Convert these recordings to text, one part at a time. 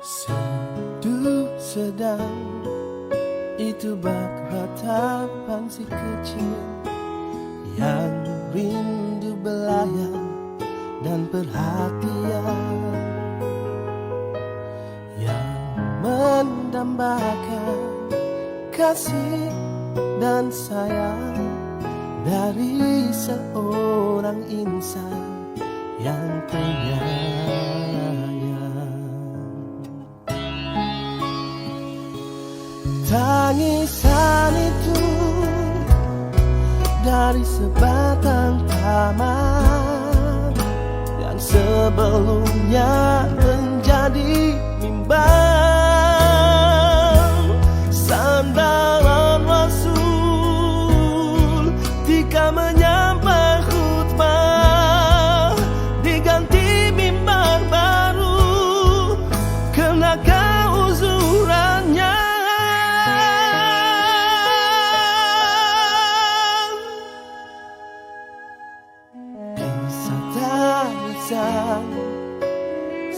Seduh sedang itu bak ratapan si kecil yang rindu belayar dan perhatian, yang mendambakan kasih dan sayang dari seorang insan yang penyayang. Tangisan itu dari sebatang taman yang sebelumnya menjadi bimbang, sandaran Rasul ketika menyampai khutbah, diganti mimbar baru karena keuzurannya.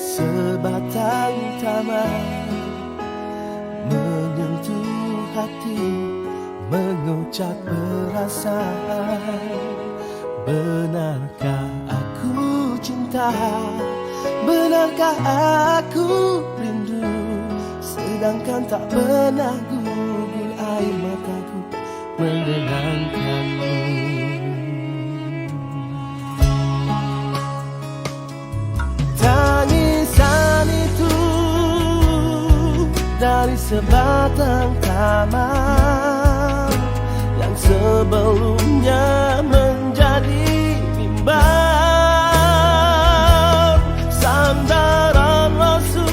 Sebatang taman menyentuh hati, mengucap perasaan. Benarkah aku cinta? Benarkah aku rindu? Sedangkan tak pernah gugur air mataku mengenangkanmu. Tangisan itu dari sebatang taman yang sebelumnya menjadi bimbang, sandaran Rasul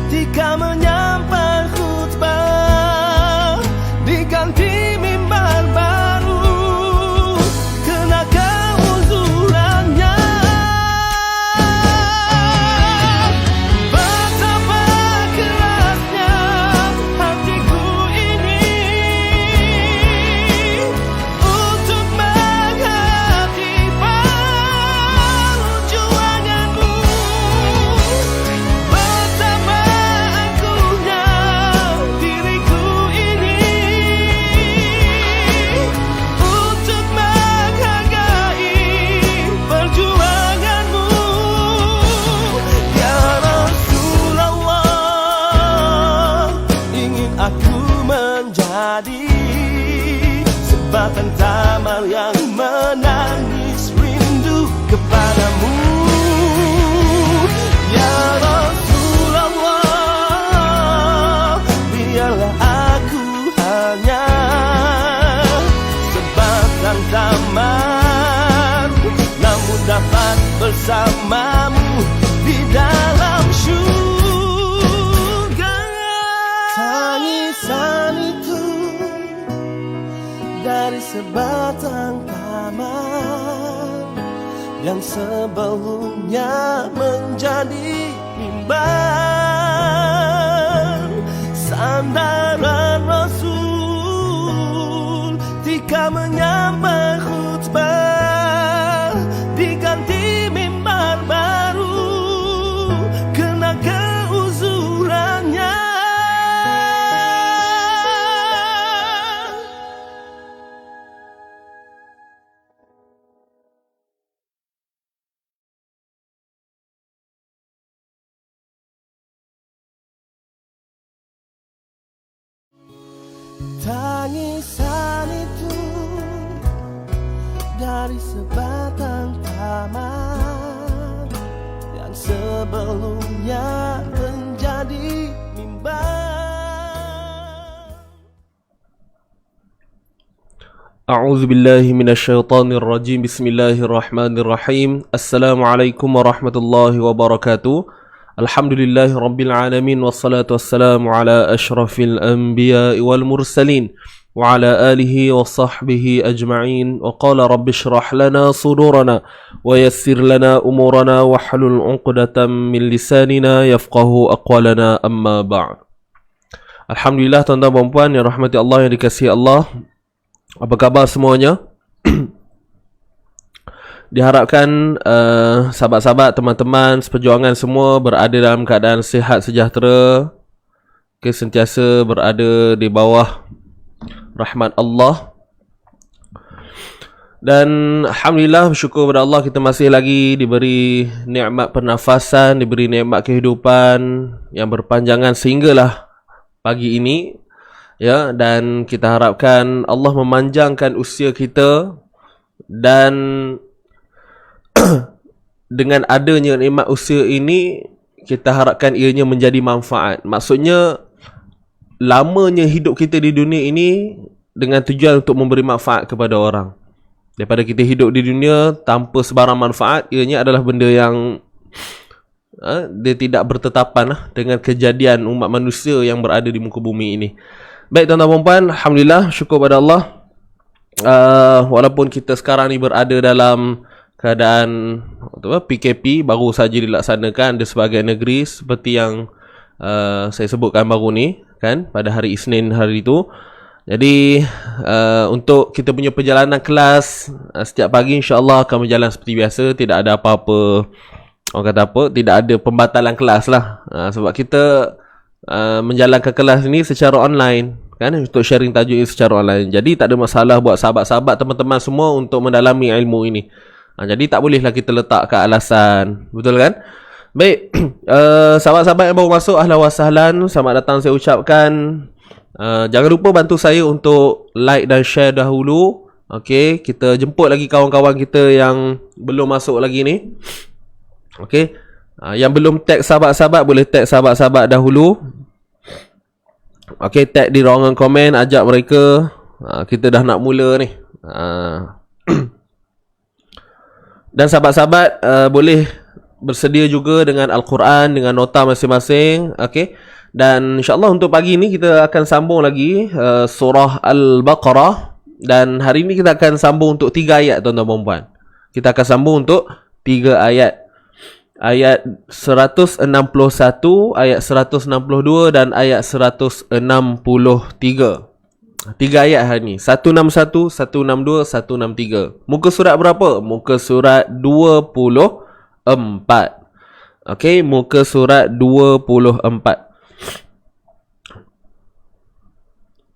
ketika menyampai khutbah, diganti mimbar baru kena keuzurannya. Sebatang taman yang menangis rindu kepadamu, ya Rasulullah. Biarlah aku hanya sebatang taman, namun dapat bersamamu di dalam surga. Tangisan itu dari sebatang taman yang sebelumnya menjadi bimbang, sandaran Rasul ketika menyampai khutbah, diganti mimbar baru kena keuzurannya. Tangisan itu dari sebatang taman yang sebelumnya menjadi bimbang. A'udzu billahi minasyaitonir rajim. Bismillahirrahmanirrahim. Assalamualaikum warahmatullahi wabarakatuh. Alhamdulillahi rabbil alamin, wassalatu wassalamu ala asyrafil anbiya wal mursalin wa ala alihi wa sahbihi ajma'in. Wa qala rabbi shrah lana sudurana wa yassir lana umurana wa hlul 'uqdatam min lisanina yafqahu aqwalana, amma ba'd. Alhamdulillah, tuan-tuan dan puan yang rahmati Allah, yang dikasihi Allah. Apa khabar semuanya? Diharapkan sahabat-sahabat, teman-teman seperjuangan semua berada dalam keadaan sihat sejahtera, sentiasa berada di bawah rahmat Allah. Dan Alhamdulillah, bersyukur kepada Allah, kita masih lagi diberi nikmat pernafasan, diberi nikmat kehidupan yang berpanjangan sehinggalah pagi ini, ya. Dan kita harapkan Allah memanjangkan usia kita, dan dengan adanya nikmat usia ini, kita harapkan ianya menjadi manfaat. Maksudnya, lamanya hidup kita di dunia ini dengan tujuan untuk memberi manfaat kepada orang. Daripada kita hidup di dunia tanpa sebarang manfaat, ianya adalah benda yang dia tidak bertetapan dengan kejadian umat manusia yang berada di muka bumi ini. Baik tuan-tuan dan puan, Alhamdulillah, syukur pada Allah. Walaupun kita sekarang ni berada dalam keadaan PKP baru saja dilaksanakan di sebagai negeri, seperti yang saya sebutkan baru ni kan, pada hari Isnin hari itu. Jadi untuk kita punya perjalanan kelas setiap pagi insya-Allah akan berjalan seperti biasa, tidak ada apa-apa, orang kata apa, tidak ada pembatalan kelas lah. Sebab kita menjalankan kelas ni secara online kan, untuk sharing tajuk ini secara online. Jadi tak ada masalah buat sahabat-sahabat, teman-teman semua untuk mendalami ilmu ini. Jadi tak bolehlah kita letakkan alasan, betul kan? Baik, sahabat-sahabat yang baru masuk, ahlan wa sahlan, selamat datang saya ucapkan. Jangan lupa bantu saya untuk like dan share dahulu. Okey, kita jemput lagi kawan-kawan kita yang belum masuk lagi ni. Okey, yang belum tag sahabat-sahabat boleh tag sahabat-sahabat dahulu. Okey, tag di ruangan komen, ajak mereka. Kita dah nak mula ni. Dan sahabat-sahabat boleh bersedia juga dengan Al-Quran, dengan nota masing-masing. Okey. Dan insya-Allah untuk pagi ni kita akan sambung lagi surah Al-Baqarah, dan hari ni kita akan sambung untuk 3 ayat tuan-tuan dan puan. Kita akan sambung untuk 3 ayat. Ayat 161, ayat 162 dan ayat 163. 3 ayat hari ni. 161, 162, 163. Muka surat berapa? Muka surat 24. Okey, muka surat 24.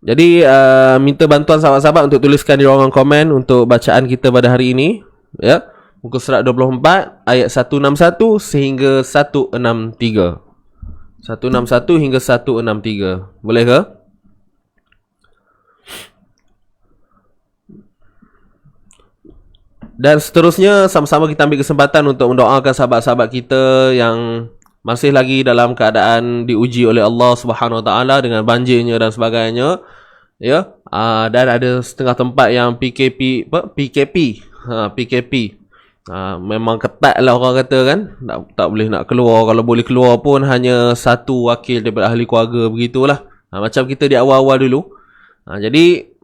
Jadi minta bantuan sahabat-sahabat untuk tuliskan di ruangan komen untuk bacaan kita pada hari ini, ya. Muka surat 24 ayat 161 sehingga 163. 161 hingga 163. Boleh ke? Dan seterusnya sama-sama kita ambil kesempatan untuk mendoakan sahabat-sahabat kita yang masih lagi dalam keadaan diuji oleh Allah Subhanahu Wa Taala dengan banjirnya dan sebagainya, ya. Dan ada setengah tempat yang PKP. Memang ketat lah orang kata kan, tak boleh nak keluar. Kalau boleh keluar pun hanya satu wakil daripada ahli keluarga, begitulah. Macam kita di awal-awal dulu. Jadi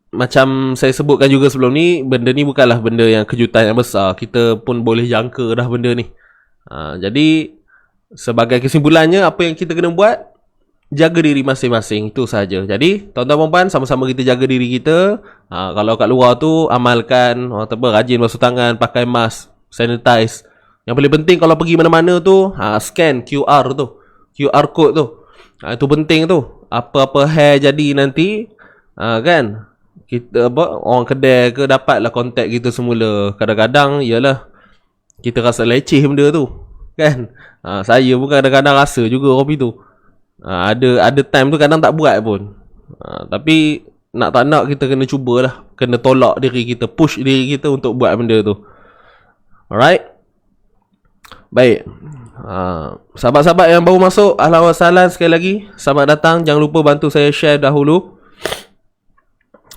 macam saya sebutkan juga sebelum ni, benda ni bukanlah benda yang kejutan yang besar. Kita pun boleh jangka dah benda ni. Jadi sebagai kesimpulannya, apa yang kita kena buat, jaga diri masing-masing, itu saja. Jadi tuan-tuan dan puan, sama-sama kita jaga diri kita. Kalau kat luar tu, amalkan rajin basuh tangan, pakai mask, sanitize. Yang paling penting kalau pergi mana-mana tu, scan QR tu, QR code tu. Itu penting tu. Apa-apa hair jadi nanti, kan, kita orang kedai ke dapatlah kontak kita semula. Kadang-kadang ialah kita rasa leceh benda tu, kan. Saya pun kadang-kadang rasa juga kopi tu. Ada time tu kadang tak buat pun. Tapi nak tak nak kita kena cubalah, kena tolak diri kita, push diri kita untuk buat benda tu. Alright. Baik. Sahabat-sahabat yang baru masuk, ahlan wa sahlan sekali lagi. Selamat datang. Jangan lupa bantu saya share dahulu.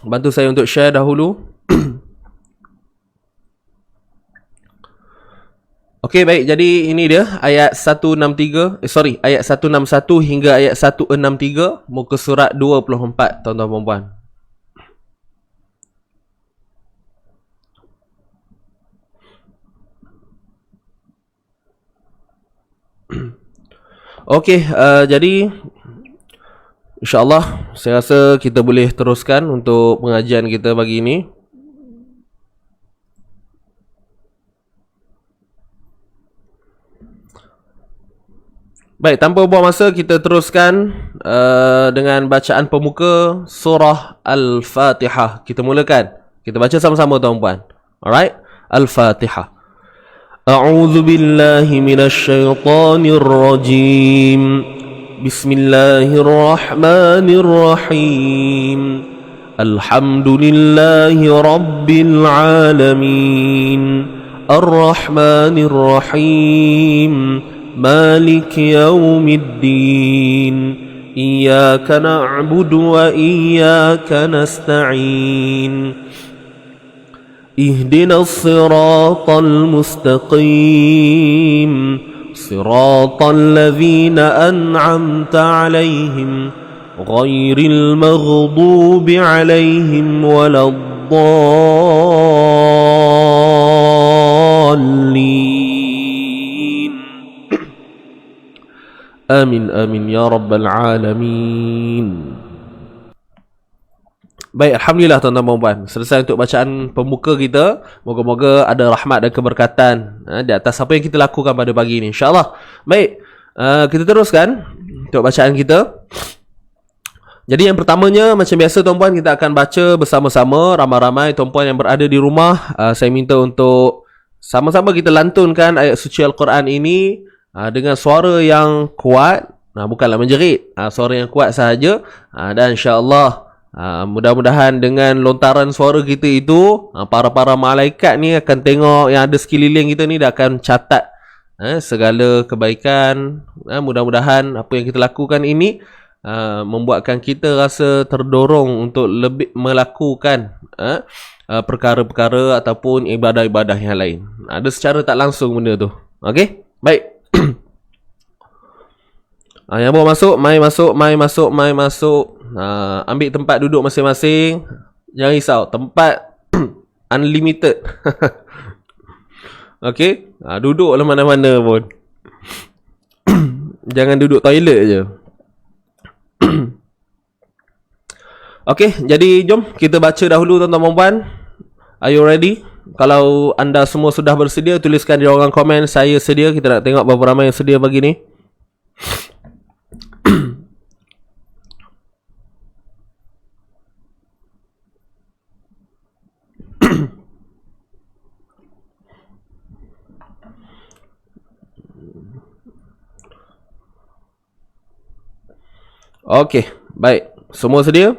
Bantu saya untuk share dahulu. Okey, baik. Jadi ini dia ayat 163, ayat 161 hingga ayat 163, muka surat 24, tuan-tuan dan puan. Okey, jadi insya-Allah saya rasa kita boleh teruskan untuk pengajian kita pagi ini. Baik, tanpa buang masa kita teruskan dengan bacaan pemuka surah Al-Fatihah. Kita mulakan. Kita baca sama-sama tuan-puan. Alright? Al-Fatihah. A'udzu billahi minasy syaithanir rajim. Bismillahirrahmanirrahim. Alhamdulillahi rabbil alamin. Ar-Rahmanir Rahim. مالك يوم الدين إياك نعبد وإياك نستعين اهدنا الصراط المستقيم صراط الذين أنعمت عليهم غير المغضوب عليهم ولا الضالين. Amin amin ya rabbal alamin. Baik, alhamdulillah tuan-tuan dan puan. Selesai untuk bacaan pembuka kita. Moga-moga ada rahmat dan keberkatan di atas apa yang kita lakukan pada pagi ini, insya-Allah. Baik, kita teruskan untuk bacaan kita. Jadi yang pertamanya, macam biasa tuan-puan, kita akan baca bersama-sama. Ramai-ramai tuan-puan yang berada di rumah, saya minta untuk sama-sama kita lantunkan ayat suci Al-Quran ini dengan suara yang kuat, bukanlah menjerit, suara yang kuat sahaja, dan insya-Allah mudah-mudahan dengan lontaran suara kita itu, para-para malaikat ni akan tengok yang ada sekeliling kita ni, dia akan catat segala kebaikan. Mudah-mudahan apa yang kita lakukan ini membuatkan kita rasa terdorong untuk lebih melakukan perkara-perkara ataupun ibadah-ibadah yang lain. Ada secara tak langsung benda tu. Okey? Baik. Yang bawa masuk, mai masuk. Ambil tempat duduk masing-masing. Jangan risau, tempat unlimited. Okey, duduklah mana-mana pun. Jangan duduk toilet je. Okey, jadi jom kita baca dahulu tuan-tuan dan puan. Are you ready? Kalau anda semua sudah bersedia, tuliskan di ruangan komen saya sedia. Kita nak tengok berapa ramai yang sedia pagi ni. Okey, baik. Semua sedia?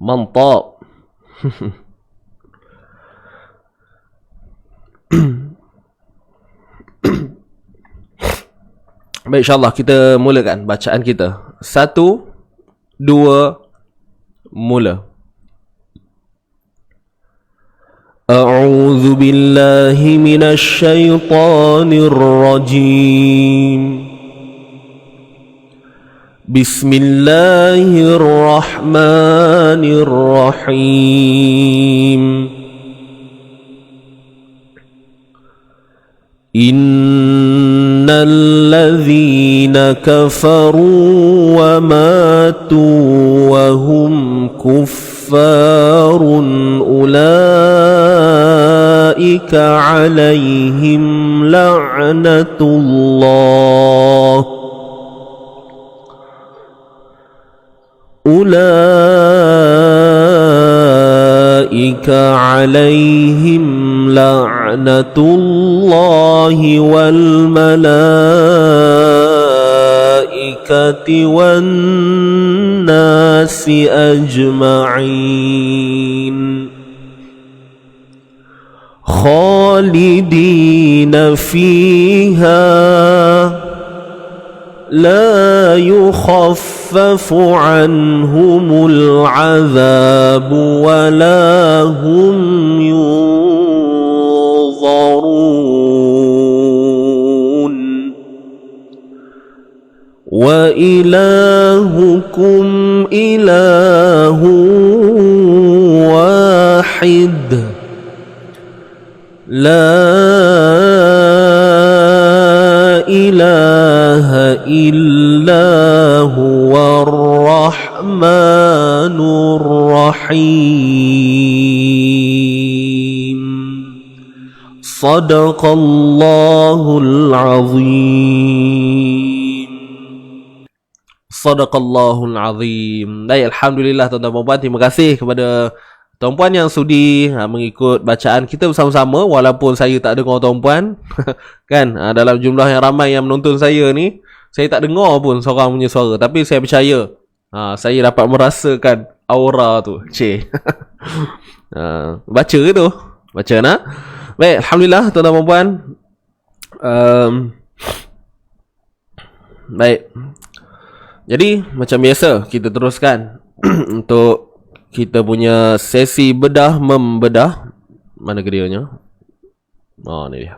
Mantap. Baik, insyaAllah kita mulakan bacaan kita. 1, 2, mula. A'udzu billahi minasy syaithanir rajim. Bismillahirrahmanirrahim. Innal ladzina kafaru wa matu wa hum kuffarun ulaika alaihim la'natullah wal malaikati wan nasi ajma'in khalidina fiha la yukhaffafu anhumul adhabu wa la hum yunzarun wa ilahukum ilahu wahid la ilaha illa huwa ar-rahmanur rahim. Sadaqallahul azim. Sadaqallahul azim. Baik, alhamdulillah tuan-tuan dan puan, terima kasih kepada tuan-puan yang sudi mengikut bacaan kita bersama-sama walaupun saya tak dengar tuan-puan. Kan, dalam jumlah yang ramai yang menonton saya ni, saya tak dengar pun seorang punya suara, tapi saya percaya saya dapat merasakan aura tu. Baca ke tu? Baca nak? Baik, alhamdulillah tuan-tuan dan puan. Baik. Jadi macam biasa kita teruskan untuk kita punya sesi bedah membedah. Mana videonya? Oh, ni dia.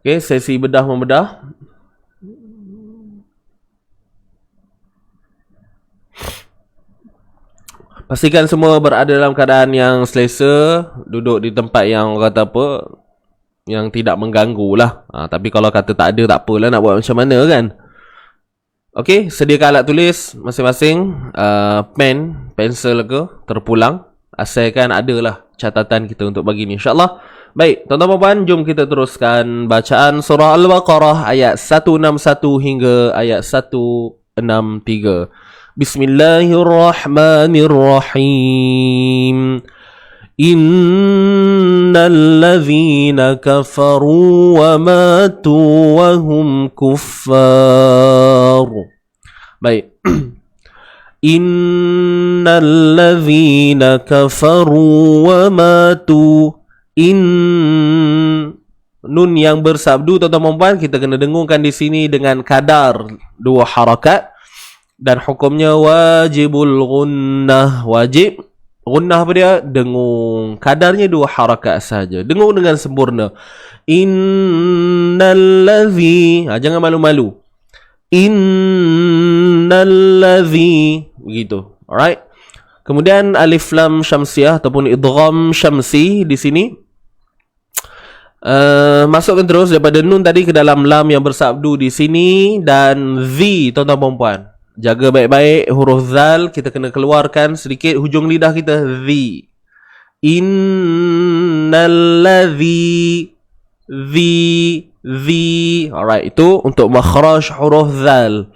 Okey, sesi bedah membedah. Pastikan semua berada dalam keadaan yang selesa, duduk di tempat yang orang kata apa, yang tidak mengganggu lah. Tapi kalau kata tak ada, tak apalah, nak buat macam mana kan. Okey, sediakan alat tulis masing-masing, pen, pensel ke, terpulang. Asalkan adalah catatan kita untuk bagi ni, insyaAllah. Baik, tuan-tuan dan puan, jom kita teruskan bacaan surah Al-Baqarah ayat 161 hingga ayat 163. Bismillahirrahmanirrahim. Innal ladzina kafaru wa matu wa hum kuffar. Baik. Innal ladzina kafaru wa matu. Nun yang bersabdu tuan-tuan dan puan, kita kena dengungkan di sini dengan kadar 2 harakat dan hukumnya wajibul gunnah. Wajib gunnah apa dia? Dengung. Kadarnya 2 harakat saja. Dengung dengan sempurna. Innalladzi, jangan malu-malu. Innalladzi, begitu. Alright. Kemudian alif lam syamsiah ataupun idgham syamsi di sini. Masukkan terus daripada nun tadi ke dalam lam yang bersabdu di sini dan zi, tuan-tuan dan puan. Jaga baik-baik huruf zal, kita kena keluarkan sedikit hujung lidah kita. Zi. Innalladzi, zi. Alright, itu untuk makhraj huruf zal.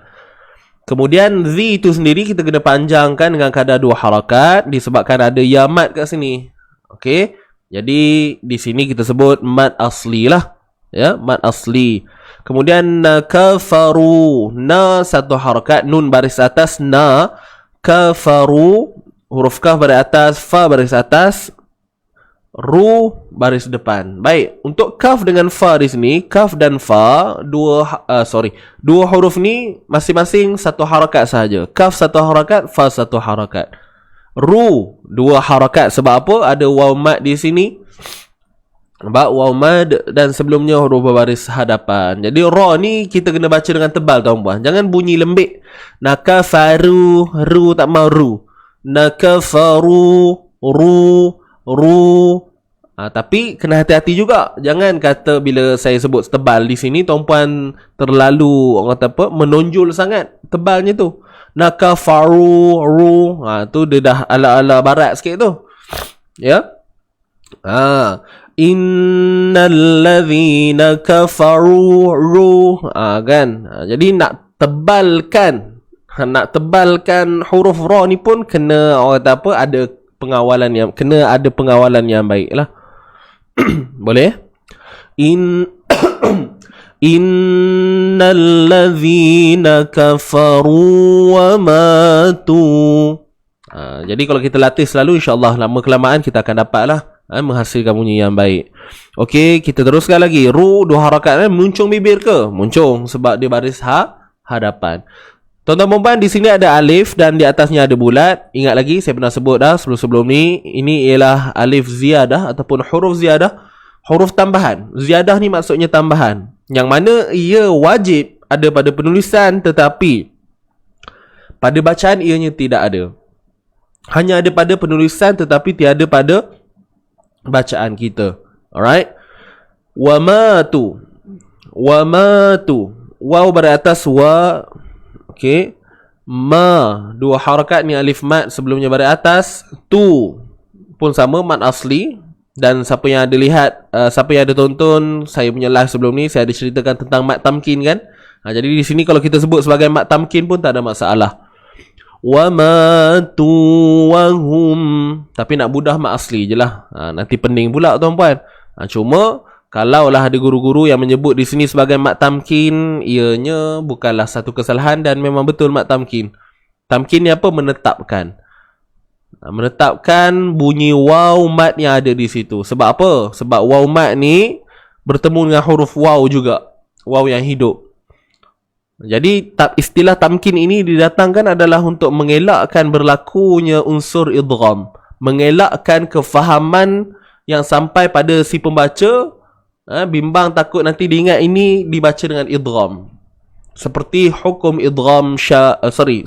Kemudian zi itu sendiri kita kena panjangkan dengan kadar 2 harakat disebabkan ada ya mat kat sini. Okey. Jadi di sini kita sebut mat asli lah. Ya, mat asli. Kemudian kafaru, na 1 harakat, nun baris atas na, kafaru, huruf kaf baris atas, fa baris atas, ru baris depan. Baik, untuk kaf dengan fa di sini, kaf dan fa dua huruf ni masing-masing 1 harakat sahaja. Kaf 1 harakat, fa 1 harakat. Ru 2 harakat. Sebab apa? Ada waw mad di sini. Sebab waw mad dan sebelumnya huruf berbaris hadapan. Jadi ra ni kita kena baca dengan tebal tuan-puan. Jangan bunyi lembik. Nakafaru, ru tak mau ru. Nakafaru, ru. Tapi kena hati-hati juga. Jangan kata bila saya sebut tebal di sini tuan-puan terlalu orang kata apa, menonjol sangat tebalnya tu. Nakafaru, ru. Tu dia dah ala-ala barat sikit tu. Ya. Innalladzina kafaru, ru. Kan. Jadi nak tebalkan huruf ra ni pun kena orang kata apa, ada pengawalan yang kena ada pengawalan yang baiklah. Boleh? Innalladzina kafaru wa matu. Jadi kalau kita latih selalu, insya-Allah lama kelamaan kita akan dapatlah menghasilkan bunyi yang baik. Okey, kita teruskan lagi. Ru 2 harakat muncung bibir ke? Muncung sebab dia baris hadapan. Tuan-tuan dan puan, di sini ada alif dan di atasnya ada bulat. Ingat lagi, saya pernah sebut dah sebelum ni. Ini ialah alif ziyadah ataupun huruf ziyadah. Huruf tambahan. Ziyadah ni maksudnya tambahan. Yang mana ia wajib ada pada penulisan tetapi pada bacaan ianya tidak ada. Hanya ada pada penulisan tetapi tiada pada bacaan kita. Alright. Wa matu. Waw beratas wa. Okey. Ma 2 harakat ni alif mat sebelumnya baris atas. Tu pun sama mat asli. Dan siapa yang ada lihat, siapa yang ada tonton saya punya live sebelum ni, saya ada ceritakan tentang mat tamkin kan. Jadi di sini kalau kita sebut sebagai mat tamkin pun tak ada masalah. Wa matu wa hum, tapi nak mudah mat asli je lah. Nanti pening pula tuan-puan. Cuma kalaulah ada guru-guru yang menyebut di sini sebagai mat tamkin, ianya bukanlah satu kesalahan dan memang betul mat tamkin. Tamkin ni apa? Menetapkan. Menetapkan bunyi waw mat yang ada di situ. Sebab apa? Sebab waw mat ni bertemu dengan huruf waw juga. Waw yang hidup. Jadi istilah tamkin ini didatangkan adalah untuk mengelakkan berlakunya unsur idgham, mengelakkan kefahaman yang sampai pada si pembaca bimbang, takut nanti diingat ini dibaca dengan idgham. Seperti hukum idgham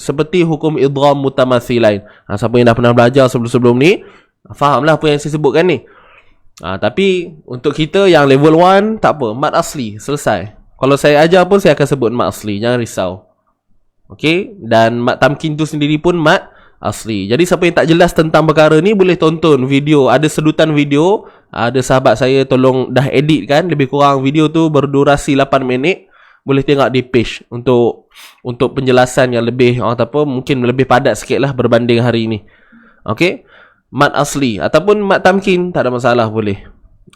seperti hukum idgham mutamathilain. Siapa yang dah pernah belajar sebelum-sebelum ni fahamlah apa yang saya sebutkan ni. Tapi untuk kita yang level 1 tak apa, mat asli selesai. Kalau saya ajar pun saya akan sebut mat asli, jangan risau. Okey, dan mat tamkin tu sendiri pun mat asli. Jadi siapa yang tak jelas tentang perkara ni boleh tonton video, ada sedutan video, ada sahabat saya tolong dah edit kan, lebih kurang video tu berdurasi 8 minit. Boleh tengok di page untuk penjelasan yang lebih mungkin lebih padat sikit lah berbanding hari ni. Okey, mat asli ataupun mat tamkin tak ada masalah, boleh.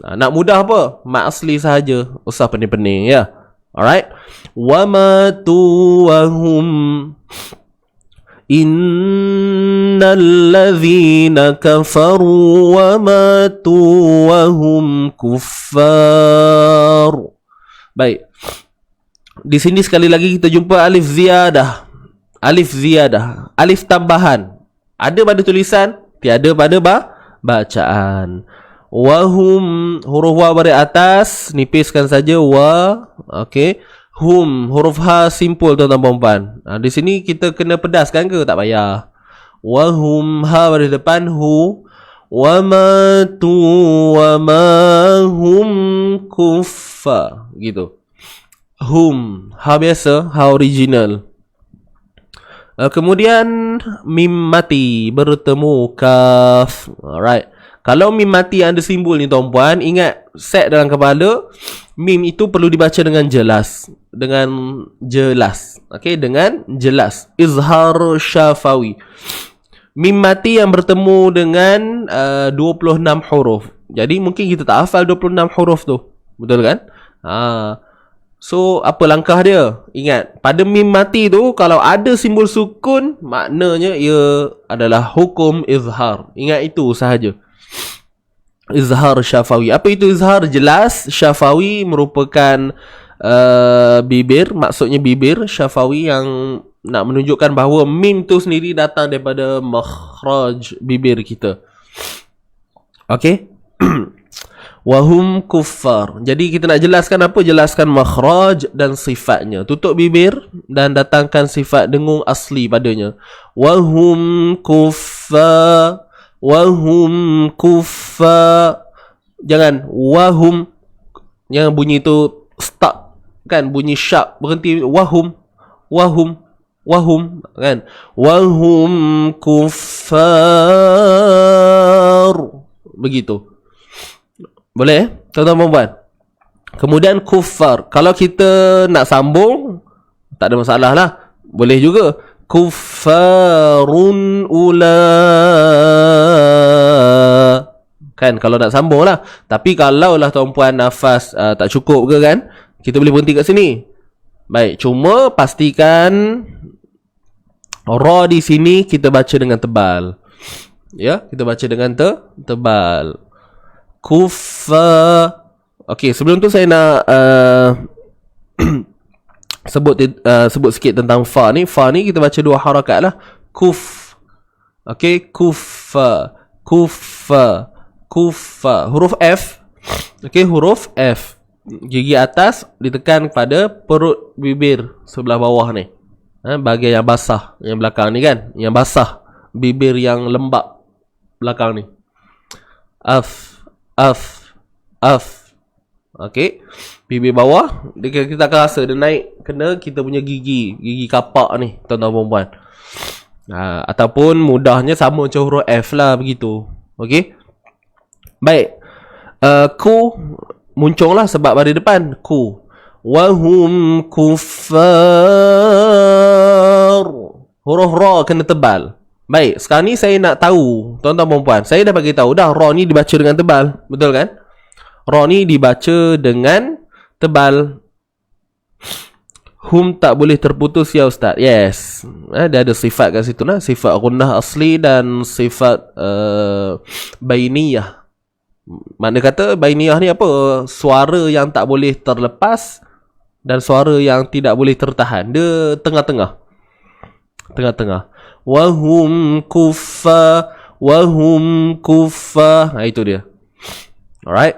Nak mudah apa? Mat asli sahaja, usah pening-pening ya. Alright. Wa matu wa hum innal ladzina kafaru wa matu wa hum kuffar. Baik. Di sini sekali lagi kita jumpa alif ziyadah. Alif ziyadah, alif tambahan. Ada pada tulisan, tiada pada bacaan. Wahum, huruf wa baris atas, nipiskan saja wa. Okey. Hum, huruf ha simpul tuan-tuan puan-puan. Di sini kita kena pedaskan ke? Tak payah. Wahum, ha baris depan hu. Wa matu wa ma hum kuffa. Gitu. Hum, ha biasa, ha original. Kemudian mim mati bertemu kaf. Alright. Kalau mim mati ada simbol ni tuan-puan, ingat set dalam kepala, mim itu perlu dibaca dengan jelas. Dengan jelas. Okey, dengan jelas. Izhar syafawi. Mim mati yang bertemu dengan 26 huruf. Jadi mungkin kita tak hafal 26 huruf tu. Betul kan? So, apa langkah dia? Ingat, pada mim mati tu, kalau ada simbol sukun, maknanya ia adalah hukum izhar. Ingat itu sahaja. Izhar syafawi. Apa itu izhar? Jelas. Syafawi merupakan bibir. Maksudnya bibir. Syafawi yang nak menunjukkan bahawa mim tu sendiri datang daripada makhraj bibir kita. Okey. Wahum kuffar. Jadi kita nak jelaskan apa? Jelaskan makhraj dan sifatnya. Tutup bibir dan datangkan sifat dengung asli padanya. Wahum kuffar. Wahum kuffa. Jangan wahum. Jangan bunyi tu stop kan, bunyi sharp, berhenti. Wahum. Wahum. Wahum kan. Wahum kuffar. Begitu. Boleh tuan-tuan puan? Kemudian kuffar. Kalau kita nak sambung, tak ada masalah lah. Boleh juga. Kuffarun ula. Kan kalau nak sambung lah. Tapi kalau lah tuan-puan nafas tak cukup ke kan, kita boleh berhenti kat sini. Baik, cuma pastikan ra di sini kita baca dengan tebal. Ya, kita baca dengan tebal. Kuffa. Okey, sebelum tu saya nak sebut sikit tentang fa ni. Fa ni kita baca dua harakat lah. Kuf. Okey, kuffa. Kuffa. Kuffa. Huruf F. Okey, huruf F. Gigi atas ditekan pada perut bibir sebelah bawah ni. Bahagian yang basah, yang belakang ni kan, yang basah, bibir yang lembap belakang ni. Af. Af. Af. Okey. Bibir bawah, kita akan rasa dia naik kena kita punya gigi kapak ni, tuan-tuan perempuan. Ataupun mudahnya sama macam huruf F lah begitu. Okey. Baik. Ku muncullah sebab pada depan ku. Wahum kuffar. Huruf ra kena tebal. Baik, sekarang ni saya nak tahu, tuan-tuan dan puan, saya dah bagi tahu dah ra ni dibaca dengan tebal, betul kan? Ra ni dibaca dengan tebal. Hum tak boleh terputus ya ustaz. Yes. Dia ada sifat kat situ lah, sifat gunnah asli dan sifat bainiyah. Makna kata bainiyah ni apa? Suara yang tak boleh terlepas dan suara yang tidak boleh tertahan. Dia tengah-tengah. Tengah-tengah. Wahum kuffa, wahum kuffa. Itu dia. Alright.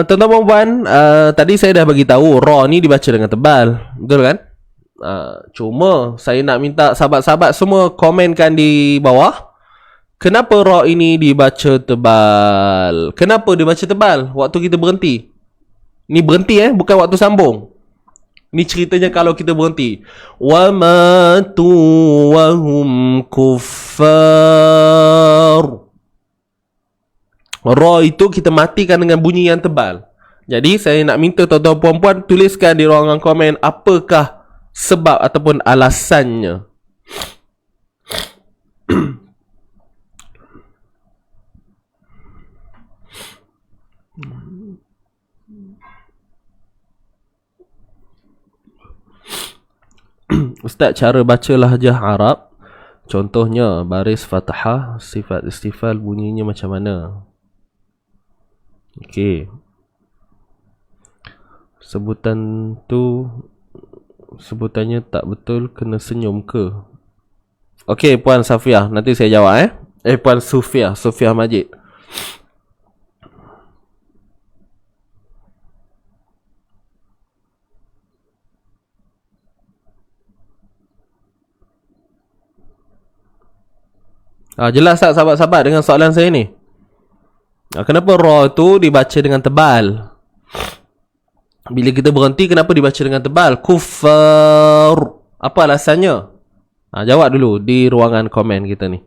Tuan-tuan dan puan, tadi saya dah bagi tahu ra ni dibaca dengan tebal. Betul kan? Cuma saya nak minta sahabat-sahabat semua komenkan di bawah. Kenapa ra ini dibaca tebal? Kenapa dibaca tebal waktu kita berhenti? Ni berhenti bukan waktu sambung. Ni ceritanya kalau kita berhenti. Wa matu wa hum kuffar. Ra itu kita matikan dengan bunyi yang tebal. Jadi saya nak minta tuan-tuan puan-puan tuliskan di ruangan komen apakah sebab ataupun alasannya. Ustaz, cara baca lahjah Arab, contohnya baris fathah, sifat istifal bunyinya macam mana? Okey. Sebutan tu sebutannya tak betul, kena senyum ke? Okey Puan Safiah, nanti saya jawab Puan Sufiah Majid. Jelas tak sahabat-sahabat dengan soalan saya ni? Kenapa ra tu dibaca dengan tebal? Bila kita berhenti, kenapa dibaca dengan tebal? Kuffar. Apa alasannya? Jawab dulu di ruangan komen kita ni.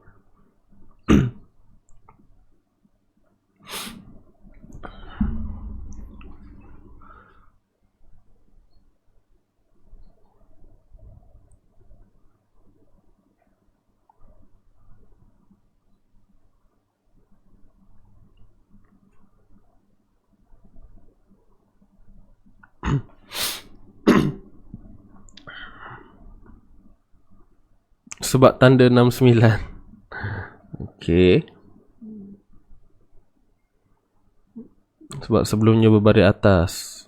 Sebab tanda 69. Okey. Sebab sebelumnya berbaris atas.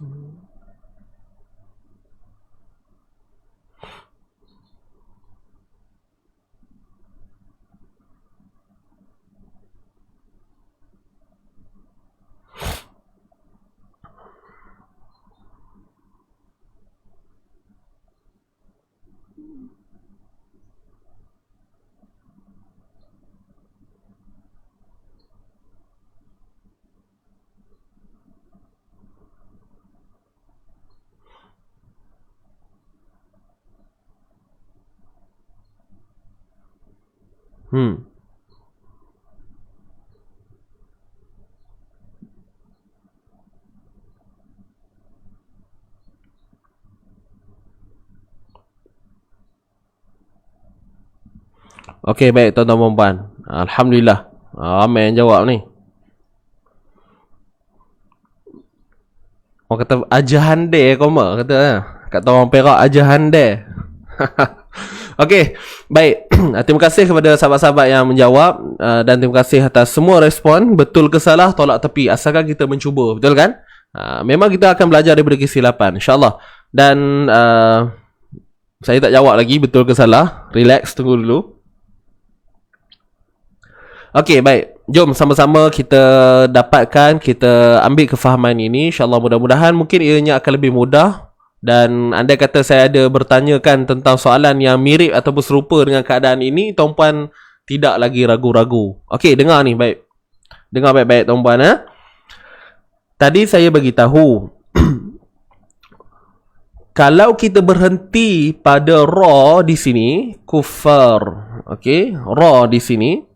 Okey, baik tuan-tuan dan puan. Alhamdulillah. Ramai yang jawab ni. Orang kata ajahande koma kata kata orang Perak ajahande. Okey, baik. Terima kasih kepada sahabat-sahabat yang menjawab dan terima kasih atas semua respon. Betul ke salah tolak tepi asalkan kita mencuba, betul kan? Memang kita akan belajar daripada kesilapan insya-Allah. Dan saya tak jawab lagi betul ke salah. Relax, tunggu dulu. Okey, baik. Jom sama-sama kita dapatkan, kita ambil kefahaman ini. InsyaAllah mudah-mudahan mungkin ianya akan lebih mudah. Dan andai kata saya ada bertanyakan tentang soalan yang mirip ataupun serupa dengan keadaan ini, tuan-puan tidak lagi ragu-ragu. Okey, dengar ni baik. Dengar baik-baik tuan-puan. Tadi saya bagi tahu kalau kita berhenti pada ra di sini, kufar. Okey, ra di sini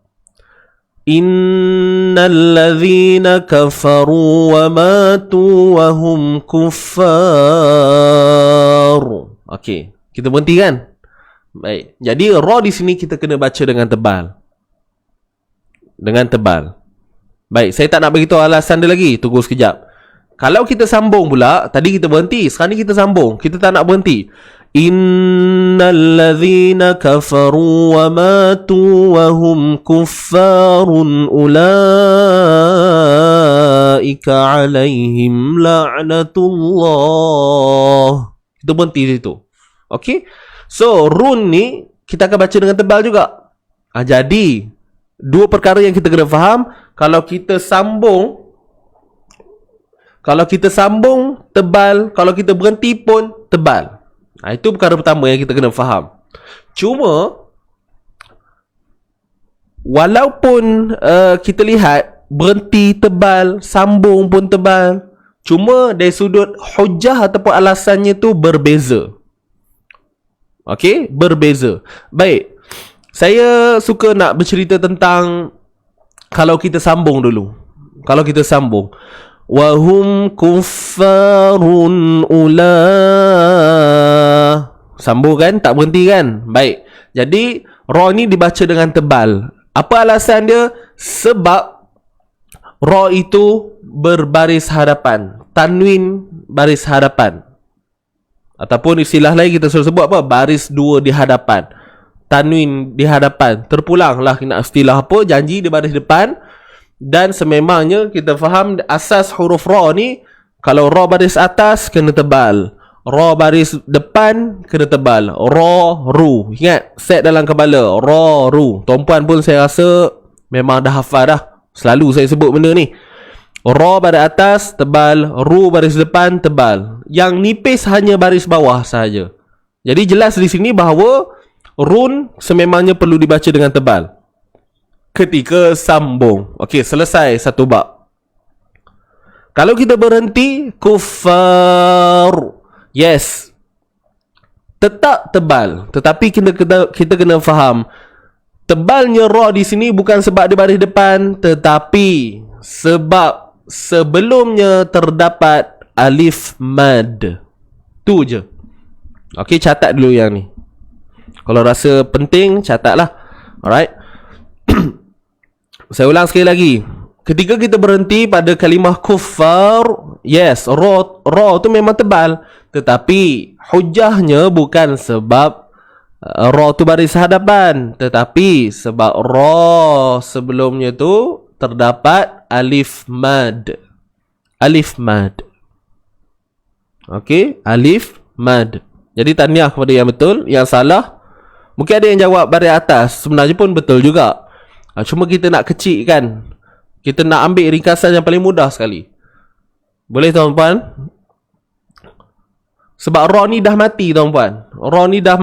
Innalladzina kafaru wa matu wa hum kuffar. Okey, kita berhenti kan? Baik. Jadi ra di sini kita kena baca dengan tebal. Dengan tebal. Baik, saya tak nak beritahu alasan dia lagi. Tunggu sekejap. Kalau kita sambung pula, tadi kita berhenti, sekarang ni kita sambung. Kita tak nak berhenti. Innalladzina kafaru wa matu wa hum kuffarun ulaika alaihim la'natullah. Kita berhenti situ. Okey? So, run ni kita akan baca dengan tebal juga. Jadi, dua perkara yang kita kena faham. Kalau kita sambung tebal. Kalau kita berhenti pun tebal. Itu perkara pertama yang kita kena faham. Cuma walaupun kita lihat berhenti tebal, sambung pun tebal, cuma dari sudut hujah ataupun alasannya tu berbeza. Okey, berbeza. Baik. Saya suka nak bercerita tentang kalau kita sambung dulu. Kalau kita sambung, wa hum kuffarun sambung kan? Tak berhenti kan? Baik. Jadi ra ni dibaca dengan tebal. Apa alasan dia? Sebab ra itu berbaris hadapan. Tanwin baris hadapan. Ataupun istilah lain kita sebut apa? Baris dua di hadapan. Tanwin di hadapan. Terpulang lah nak istilah apa? Janji di baris depan. Dan sememangnya kita faham asas huruf ra ni, kalau ra baris atas kena tebal, ra baris depan kena tebal. Ra, ru. Ingat, set dalam kepala. Ra, ru. Tuan-puan pun saya rasa memang dah hafal dah. Selalu saya sebut benda ni. Ra baris atas tebal, ru baris depan tebal. Yang nipis hanya baris bawah sahaja. Jadi jelas di sini bahawa run sememangnya perlu dibaca dengan tebal ketika sambung. Okey, selesai satu bab. Kalau kita berhenti kuffar, yes, tetap tebal. Tetapi kita kena faham, tebalnya ra di sini bukan sebab dia baris depan, tetapi sebab sebelumnya terdapat alif mad. Tu je. Okey, catat dulu yang ni. Kalau rasa penting, catatlah. Alright. Saya ulang sekali lagi. Ketika kita berhenti pada kalimah kuffar, yes, ra tu memang tebal, tetapi hujahnya bukan sebab ra tu baris hadapan, tetapi sebab ra sebelumnya tu terdapat alif mad. Alif mad. Okey, alif mad. Jadi tahniah kepada yang betul. Yang salah, mungkin ada yang jawab baris atas. Sebenarnya pun betul juga. Cuma kita nak kecilkan. Kita nak ambil ringkasan yang paling mudah sekali. Boleh tuan-puan? Sebab ra ni dah mati tuan-puan. Ra ni dah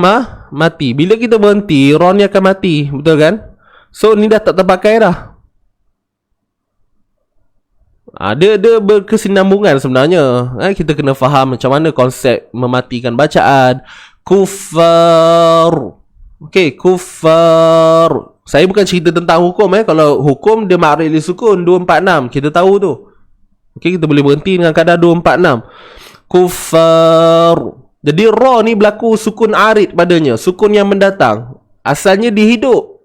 mati. Bila kita berhenti, ra ni akan mati. Betul kan? So ni dah tak terpakai dah. Dia berkesinambungan sebenarnya. Kita kena faham macam mana konsep mematikan bacaan. Kuffar. Okey, kuffar. Saya bukan cerita tentang hukum. Kalau hukum dia ma'rif li sukun 246, kita tahu tu. Okey, kita boleh berhenti dengan kadar 246. Kuffar. Jadi ra ni berlaku sukun arid padanya, sukun yang mendatang. Asalnya dihidup.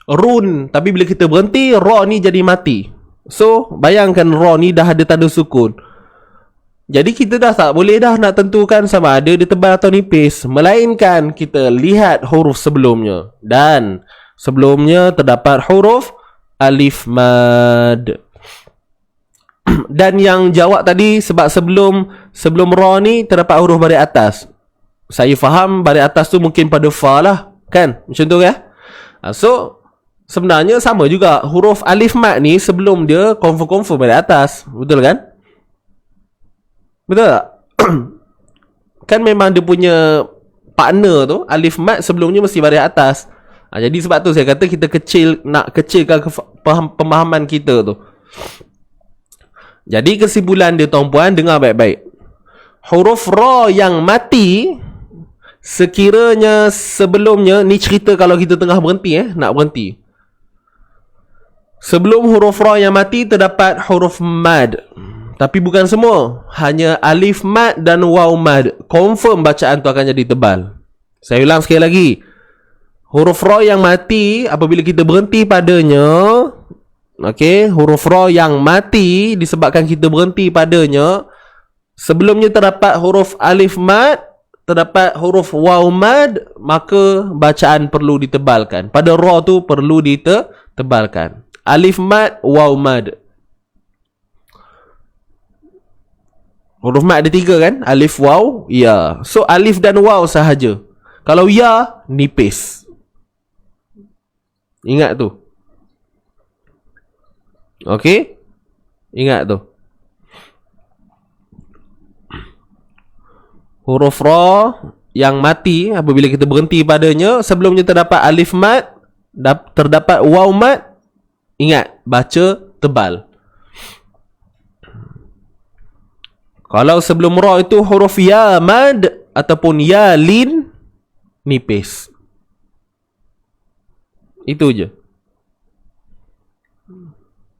Run, tapi bila kita berhenti, ra ni jadi mati. So, bayangkan ra ni dah ada tanda sukun. Jadi kita dah tak boleh dah nak tentukan sama ada dia tebal atau nipis, melainkan kita lihat huruf sebelumnya. Dan sebelumnya terdapat huruf alif mad. Dan yang jawab tadi sebab sebelum ra ni terdapat huruf baris atas. Saya faham baris atas tu mungkin pada fa lah, kan? Macam tu ya? So sebenarnya sama juga. Huruf alif mad ni sebelum dia confirm baris atas. Betul kan? Betul tak? Kan memang dia punya partner tu alif mad sebelumnya mesti baris atas. Jadi sebab tu saya kata kita nak kecilkan pemahaman kita tu. Jadi kesimpulan dia tuan-puan, dengar baik-baik. Huruf ra yang mati sekiranya sebelumnya, ni cerita kalau kita tengah berhenti nak berhenti. Sebelum huruf ra yang mati terdapat huruf mad. Tapi bukan semua, hanya alif mad dan waw mad. Confirm bacaan tu akan jadi tebal. Saya ulang sekali lagi. Huruf ra yang mati apabila kita berhenti padanya, okey, huruf ra yang mati disebabkan kita berhenti padanya, sebelumnya terdapat huruf alif mad, terdapat huruf waw mad, maka bacaan perlu ditebalkan. Pada ra tu perlu ditebalkan. Alif mad, waw mad. Huruf mad ada 3 kan? Alif, waw, ya. So alif dan waw sahaja. Kalau ya, nipis. Ingat tu. Okey? Ingat tu. Huruf ra yang mati apabila kita berhenti padanya, sebelumnya terdapat alif mad, terdapat waw mad, ingat, baca tebal. Kalau sebelum ra itu huruf ya mad ataupun ya lin, nipis. Itu je.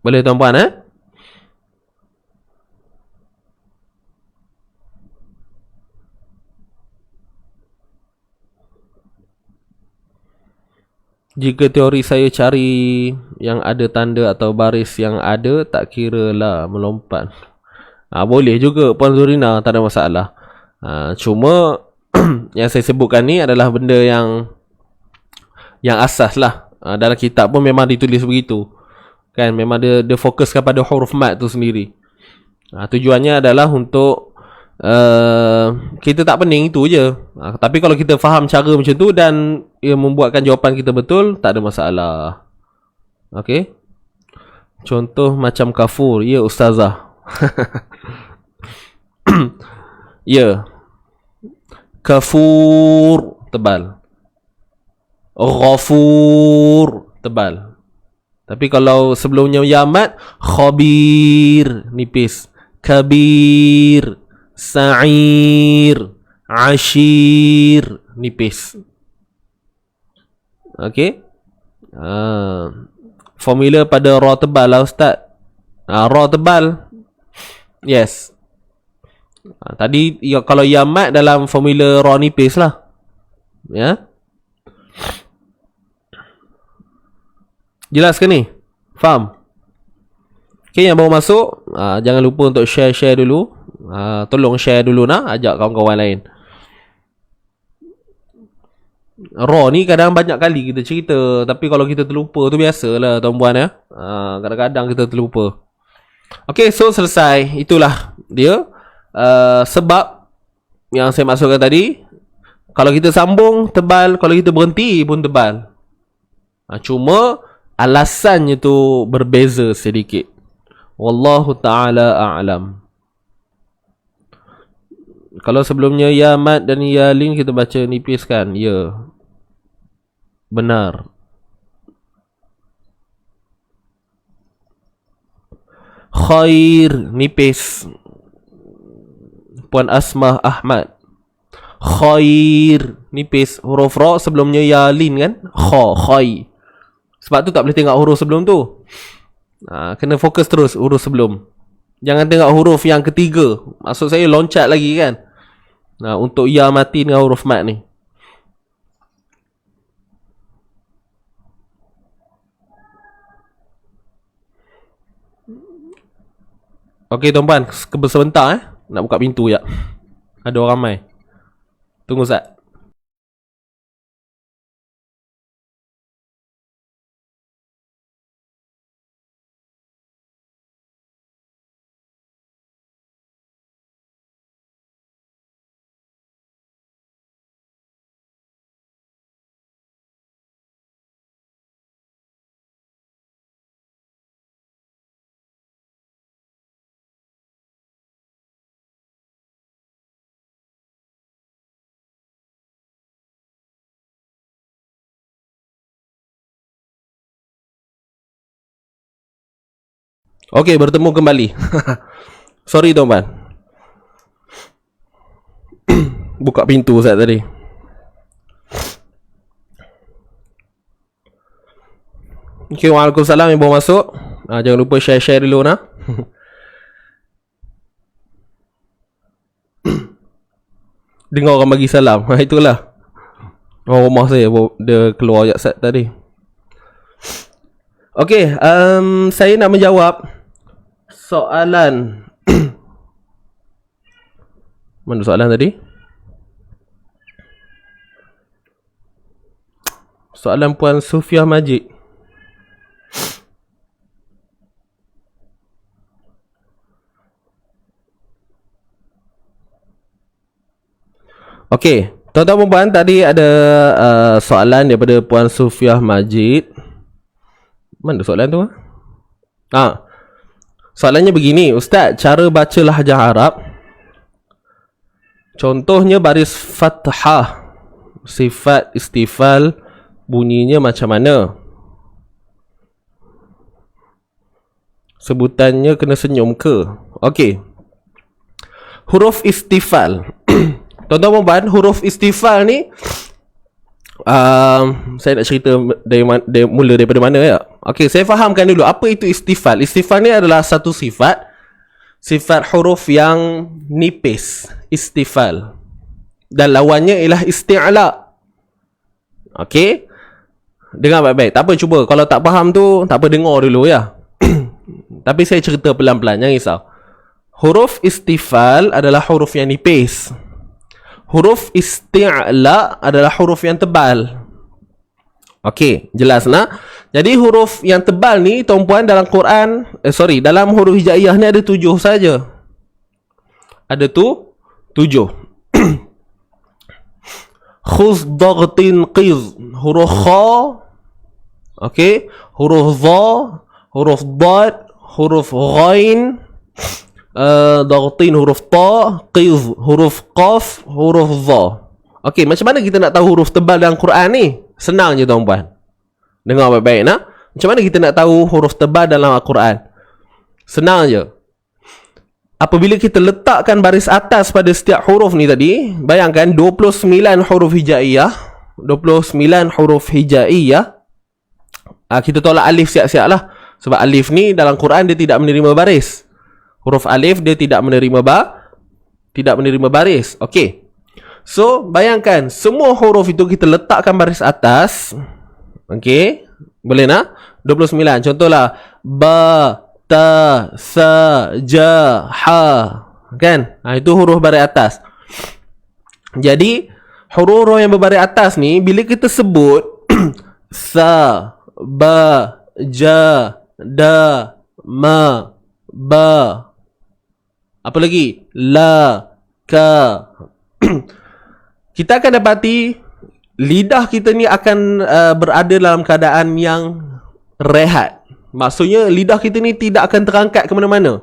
Boleh tuan-puan, eh? Jika teori saya cari yang ada tanda atau baris yang ada, tak kira lah melompat. Boleh juga Puan Zurina, tak ada masalah. Cuma yang saya sebutkan ni adalah benda yang asas lah. Dalam kitab pun memang ditulis begitu. Kan, memang dia fokuskan pada huruf mat tu sendiri. Tujuannya adalah untuk kita tak pening itu je. Tapi kalau kita faham cara macam tu dan ia membuatkan jawapan kita betul, tak ada masalah. Okey. Contoh macam kafur. Ya ustazah. Ya. Kafur tebal. Ghafur tebal. Tapi kalau sebelumnya yamat, khabir nipis. Kabir, sa'ir, ashir nipis. Okey. Formula pada ra tebal lah ustaz. Ra tebal. Yes. Tadi kalau yamat dalam formula ra nipis lah. Ya. Jelas ke ni? Faham? Okay, yang baru masuk, jangan lupa untuk share dulu. Tolong share dulu nak, ajak kawan-kawan lain. Raw ni kadang banyak kali kita cerita, tapi kalau kita terlupa tu biasalah tuan-puan ya. Kadang-kadang kita terlupa. Okay, so selesai. Itulah dia sebab yang saya maksudkan tadi. Kalau kita sambung tebal, kalau kita berhenti pun tebal. Cuma alasannya tu berbeza sedikit. Wallahu ta'ala a'lam. Kalau sebelumnya ya mat dan ya lin kita baca nipis kan? Ya. Benar. Khair nipis. Puan Asmah Ahmad. Khair nipis. Huruf ra sebelumnya ya lin kan? Khai. Sebab tu tak boleh tengok huruf sebelum tu. Kena fokus terus huruf sebelum. Jangan tengok huruf yang ketiga. Maksud saya loncat lagi kan. Untuk ya mati dengan huruf mat ni. Okey tuan-puan, sebentar nak buka pintu je. Ada orang ramai. Tunggu sat. Okey, bertemu kembali. Sorry tuan-tuan. Buka pintu Ustaz tadi. Okay, waalaikumsalam yang baru masuk. Jangan lupa share dulu nah. Dengar orang bagi salam. Itulah. Orang rumah saya dia keluar ayat set tadi. Okay, saya nak menjawab soalan. Mana soalan tadi? Soalan Puan Sufiah Majid. Okey, tuan-tuan dan puan, tadi ada soalan daripada Puan Sufiah Majid. Mana soalan tu? Soalannya begini, Ustaz, cara baca lahjah Arab. Contohnya baris fathah, sifat istifal, bunyinya macam mana? Sebutannya kena senyum ke? Okey. Huruf istifal. Tuan-tuan dan puan, huruf istifal ni saya nak cerita mula daripada mana ya? Okey, saya fahamkan dulu apa itu istifal. Istifal ni adalah satu sifat huruf yang nipis, istifal. Dan lawannya ialah isti'la. Okey? Dengar baik-baik. Tak apa, cuba. Kalau tak faham tu, tak apa, dengar dulu ya. Tapi saya cerita pelan-pelan, jangan risau. Huruf istifal adalah huruf yang nipis. Huruf isti'la adalah huruf yang tebal. Okey, jelas nak? Jadi huruf yang tebal ni, tuan-puan, dalam Quran, dalam huruf hijaiyah ni ada 7 saja. Ada 7. Khuz daghtin qiz, huruf kha. Okey, huruf dha, huruf dad, huruf ghain, daghtin huruf ta, qiz huruf qaf, huruf dha. Okey, macam mana kita nak tahu huruf tebal dalam Quran ni? Senang je tuan-puan. Dengar baik-baik nak. Macam mana kita nak tahu huruf tebal dalam Al-Quran? Senang je. Apabila kita letakkan baris atas pada setiap huruf ni tadi, bayangkan 29 huruf hijaiyah. 29 huruf hijaiyah. Kita tolak alif siap-siap lah. Sebab alif ni dalam Quran dia tidak menerima baris. Huruf alif dia tidak menerima baris. Okey. So, bayangkan semua huruf itu kita letakkan baris atas. Okey. Boleh nak? 29. Contohlah ba, ta, sa, ja, ha. Kan? Itu huruf baris atas. Jadi, huruf yang berbaris atas ni bila kita sebut sa, ba, ja, da, ma, ba. Apa lagi? La, ka. Kita akan dapati lidah kita ni akan berada dalam keadaan yang rehat. Maksudnya lidah kita ni tidak akan terangkat ke mana-mana.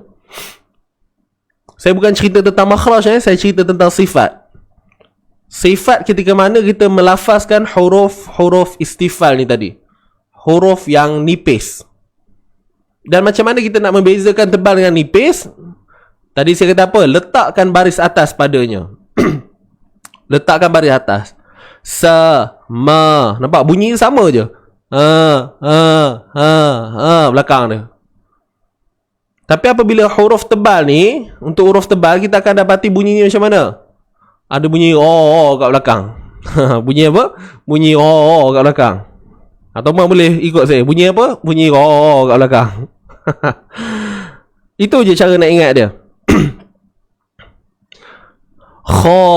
Saya bukan cerita tentang makhraj, saya cerita tentang sifat. Sifat ketika mana kita melafazkan huruf istifal ni tadi. Huruf yang nipis. Dan macam mana kita nak membezakan tebal dengan nipis? Tadi saya kata apa? Letakkan baris atas padanya. Letakkan baris atas. Sa, ma. Nampak? Bunyi sama je. Belakang dia. Tapi apabila huruf tebal ni, untuk huruf tebal kita akan dapati bunyinya macam mana? Ada bunyi o kat belakang. Bunyi apa? Bunyi o kat belakang. Atau mana boleh ikut saya? Bunyi apa? Bunyi o kat belakang. Itu je cara nak ingat dia. Kha,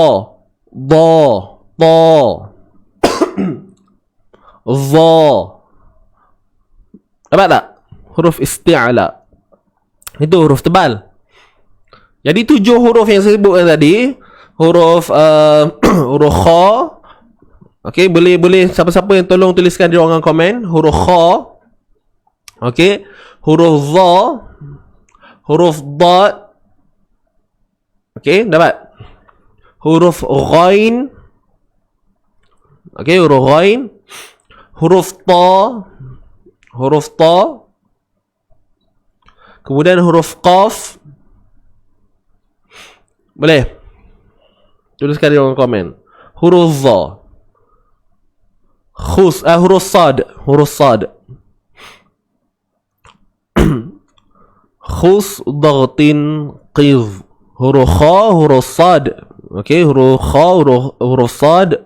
da, ta, za. Nampak tak? Huruf isti'la. Itu huruf tebal. Jadi 7 huruf yang saya sebutkan tadi, huruf huruf kha. Okey, boleh siapa-siapa yang tolong tuliskan di ruangan komen huruf kha. Okey, huruf za, huruf dad. Okey, dapat? Huruf ghain. Okey, huruf ghain. Huruf ta. Huruf ta. Kemudian huruf qaf. Boleh? Tuliskan di ruangan komen. Huruf za. Huruf sad. Huruf sad. khus dhaghtin qidh. Huruf kha, huruf sad. Okey, huruf kha, huruf sad,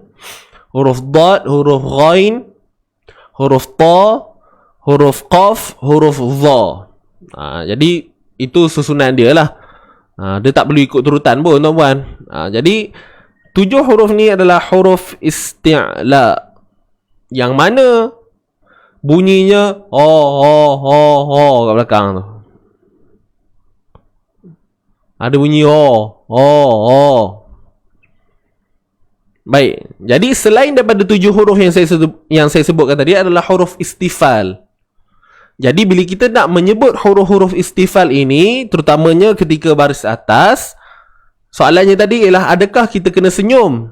huruf dad, huruf ghain, huruf ta, huruf qaf, huruf dha. Jadi itu susunan dia lah. Dia tak perlu ikut turutan pun tuan-puan. Jadi 7 huruf ni adalah huruf isti'la, yang mana bunyinya kat belakang tu. Ada bunyi Baik. Jadi selain daripada 7 huruf yang saya sebutkan tadi adalah huruf istifal. Jadi bila kita nak menyebut huruf-huruf istifal ini, terutamanya ketika baris atas, soalannya tadi ialah adakah kita kena senyum?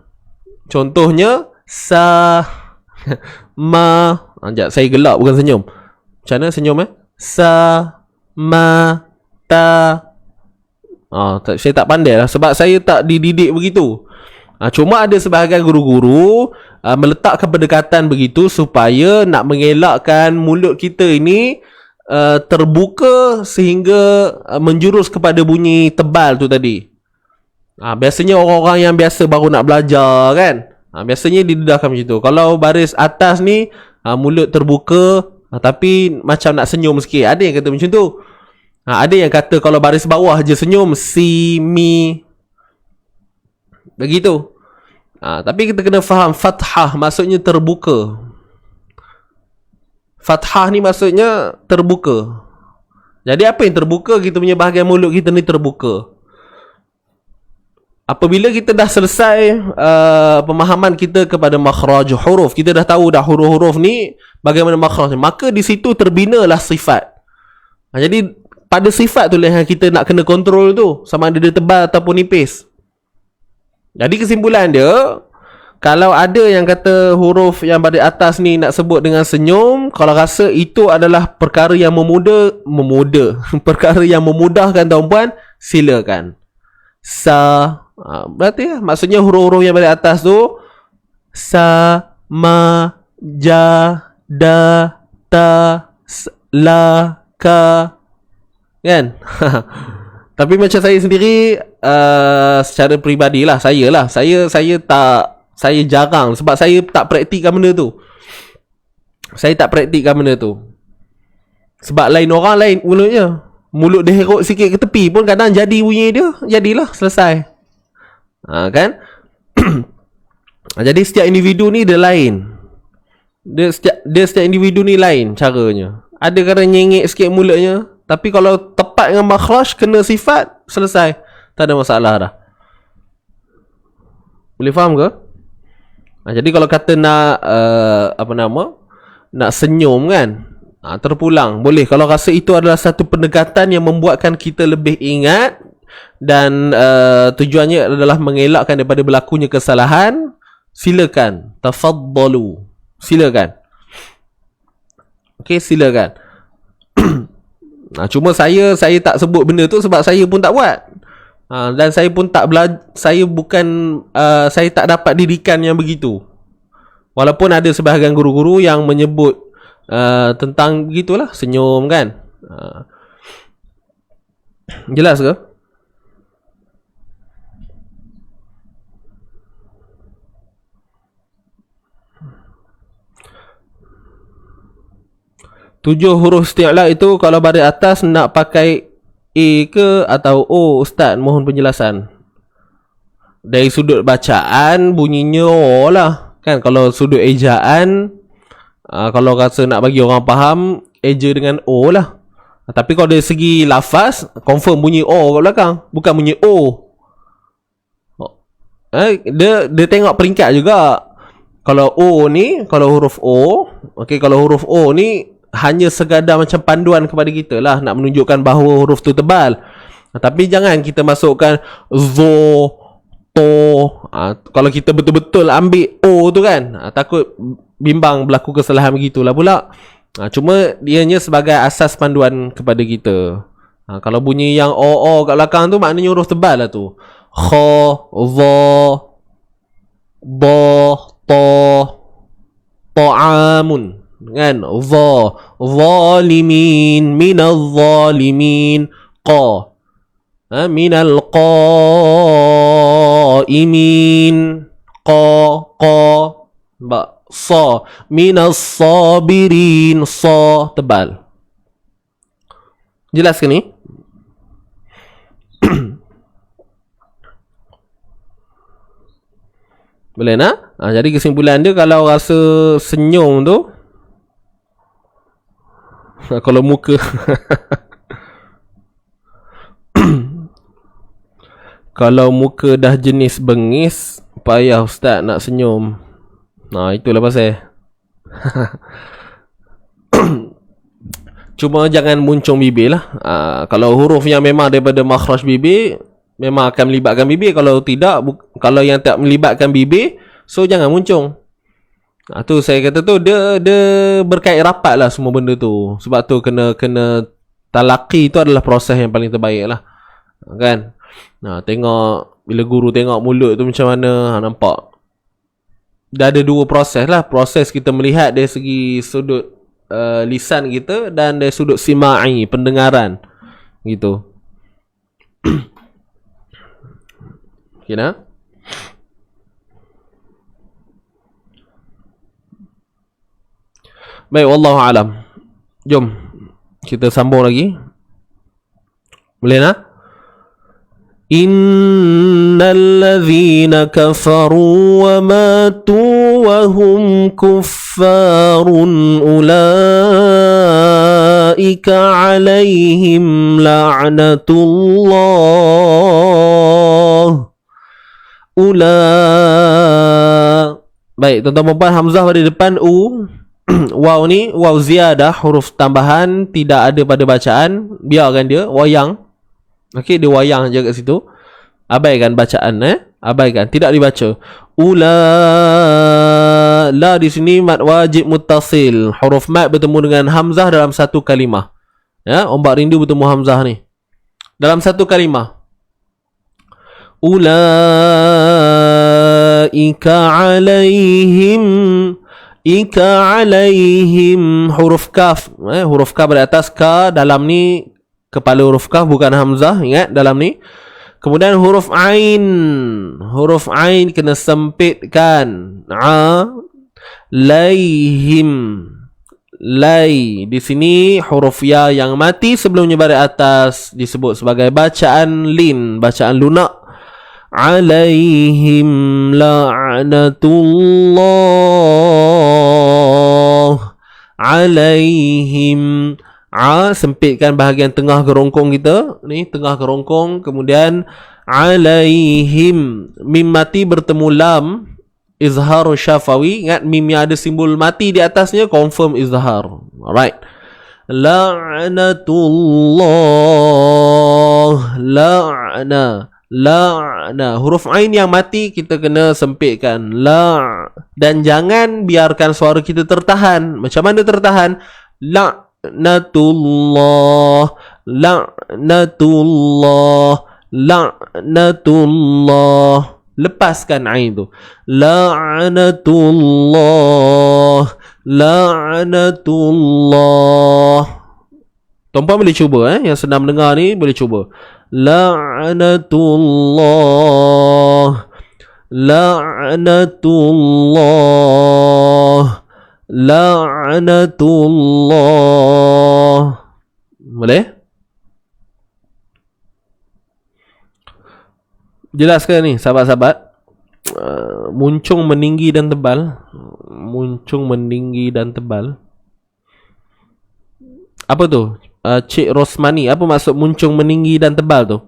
Contohnya sa ma. Sekejap, saya gelak bukan senyum. Macam mana senyum sa ma ta. Saya tak pandai lah sebab saya tak dididik begitu. Cuma ada sebahagian guru-guru meletakkan pendekatan begitu supaya nak mengelakkan mulut kita ini terbuka sehingga menjurus kepada bunyi tebal tu tadi. Biasanya orang-orang yang biasa baru nak belajar kan, biasanya didedahkan macam tu. Kalau baris atas ni mulut terbuka tapi macam nak senyum sikit. Ada yang kata macam tu. Ada yang kata kalau baris bawah je senyum, si, mi, begitu. Tapi kita kena faham fathah maksudnya terbuka. Fathah ni maksudnya terbuka. Jadi apa yang terbuka? Kita punya bahagian mulut kita ni terbuka. Apabila kita dah selesai pemahaman kita kepada makhraj huruf, kita dah tahu dah huruf-huruf ni bagaimana makhraj, maka di situ terbinalah sifat. Jadi pada sifat tu lah yang kita nak kena kontrol tu, sama ada dia tebal ataupun nipis. Jadi kesimpulan dia, kalau ada yang kata huruf yang pada atas ni nak sebut dengan senyum, kalau rasa itu adalah perkara yang perkara yang memudahkan tuan-puan, silakan. Berarti maksudnya huruf-huruf yang pada atas tu sa, ma, ja, da, ta, la, ka, kan? Tapi macam saya sendiri secara peribadi lah, saya jarang, sebab saya tak praktikkan benda tu. Sebab lain orang lain mulutnya. Mulut dia herok sikit ke tepi pun kadang jadi bunyi dia, jadilah selesai. Kan? Jadi setiap individu ni dia lain. Setiap individu ni lain caranya. Ada kadang nyengik sikit mulutnya, tapi kalau tepat dengan makhraj, kena sifat, selesai. Tak ada masalah dah. Boleh faham ke? Jadi kalau kata nak nak senyum kan, terpulang, boleh. Kalau rasa itu adalah satu pendekatan yang membuatkan kita lebih ingat dan tujuannya adalah mengelakkan daripada berlakunya kesalahan, silakan. Tafaddalu. Silakan. Okey, silakan. Cuma saya tak sebut benda tu sebab saya pun tak buat. Dan saya pun tak saya tak dapat didikan yang begitu. Walaupun ada sebahagian guru-guru yang menyebut tentang begitulah, senyum kan. Jelas ke? Tujuh huruf isti'la itu kalau baris atas nak pakai A ke atau O, Ustaz? Mohon penjelasan. Dari sudut bacaan bunyinya O lah. Kan kalau sudut ejaan, kalau rasa nak bagi orang faham, eja dengan O lah. Tapi kalau dari segi lafaz, confirm bunyi O kat belakang, bukan bunyi O. Dia tengok peringkat juga. Kalau O ni, kalau huruf O, okey, kalau huruf O ni hanya sekadar macam panduan kepada kita lah, nak menunjukkan bahawa huruf tu tebal. Tapi jangan kita masukkan zo, to. Kalau kita betul-betul ambil O tu kan, takut bimbang berlaku kesalahan begitulah pula. Cuma dianya sebagai asas panduan kepada kita. Kalau bunyi yang O kat belakang tu, maknanya huruf tebal lah tu. Kha, za, da, ta, ta'amun. kan? Zalimin, minal zalimin. Qa, minal qaimin. Qa, sa, minas sabirin. Sa tebal. Jelas ke ni? Boleh nak? Jadi kesimpulan dia, kalau rasa senyum tu, kalau muka kalau muka dah jenis bengis, payah ustaz nak senyum. Itulah pasal. Cuma jangan muncung bibir lah. Kalau huruf yang memang daripada makhraj bibir, memang akan melibatkan bibir. Kalau tidak, kalau yang tak melibatkan bibir, so jangan muncung. Tu saya kata tu, dia berkait rapat lah semua benda tu. Sebab tu kena talaqi tu adalah proses yang paling terbaik lah, kan? Tengok, bila guru tengok mulut tu macam mana, nampak dah ada dua proses lah. Proses kita melihat dari segi sudut lisan kita, dan dari sudut sima'i, pendengaran gitu. Kena? Baik, wallahu alam. Jom kita sambung lagi. Boleh nak? Innal ladzina kafaru wa matu wa hum kuffarun ulaika alaihim la'natullah. Baik, tuan-tuan puan, hamzah pada depan u. Waw ni waw ziyadah, huruf tambahan, tidak ada pada bacaan. Biarkan dia wayang. Okey, dia wayang je kat situ. Abaikan bacaan, abaikan, tidak dibaca. La di sini mad wajib muttasil. Huruf mad bertemu dengan hamzah dalam satu kalimah. Ya, ombak rindu bertemu hamzah ni dalam satu kalimah. Ulaika alaihim, ika alaihim, huruf kaf. Huruf kaf pada atas, ka dalam ni kepala huruf kaf, bukan hamzah. Ingat dalam ni. Kemudian huruf ain. Huruf ain kena sempitkan. Laihim. Lai. Di sini huruf ya yang mati sebelumnya pada atas disebut sebagai bacaan lin, bacaan lunak. Alaihim la'natullah. Alaihim. Sempitkan bahagian tengah kerongkong kita. Ni tengah kerongkong. Kemudian alaihim. Mim mati bertemu lam. Izhar syafawi. Ingat mim yang ada simbol mati di atasnya, confirm izhar. Alright. La'natullah. La'na. Huruf ain yang mati kita kena sempitkan. Dan jangan biarkan suara kita tertahan. Macam mana tertahan? La'natullah. La'natullah. La'natullah. Lepaskan ain tu. La'natullah. La'natullah. Tuan-puan boleh cuba, yang sedang mendengar ni boleh cuba. La'natullah. La'natullah. La'natullah. Boleh? Jelas ke ni sahabat-sahabat? Muncung meninggi dan tebal. Muncung meninggi dan tebal. Apa tu? Cik Rosmani, apa maksud muncung meninggi dan tebal tu?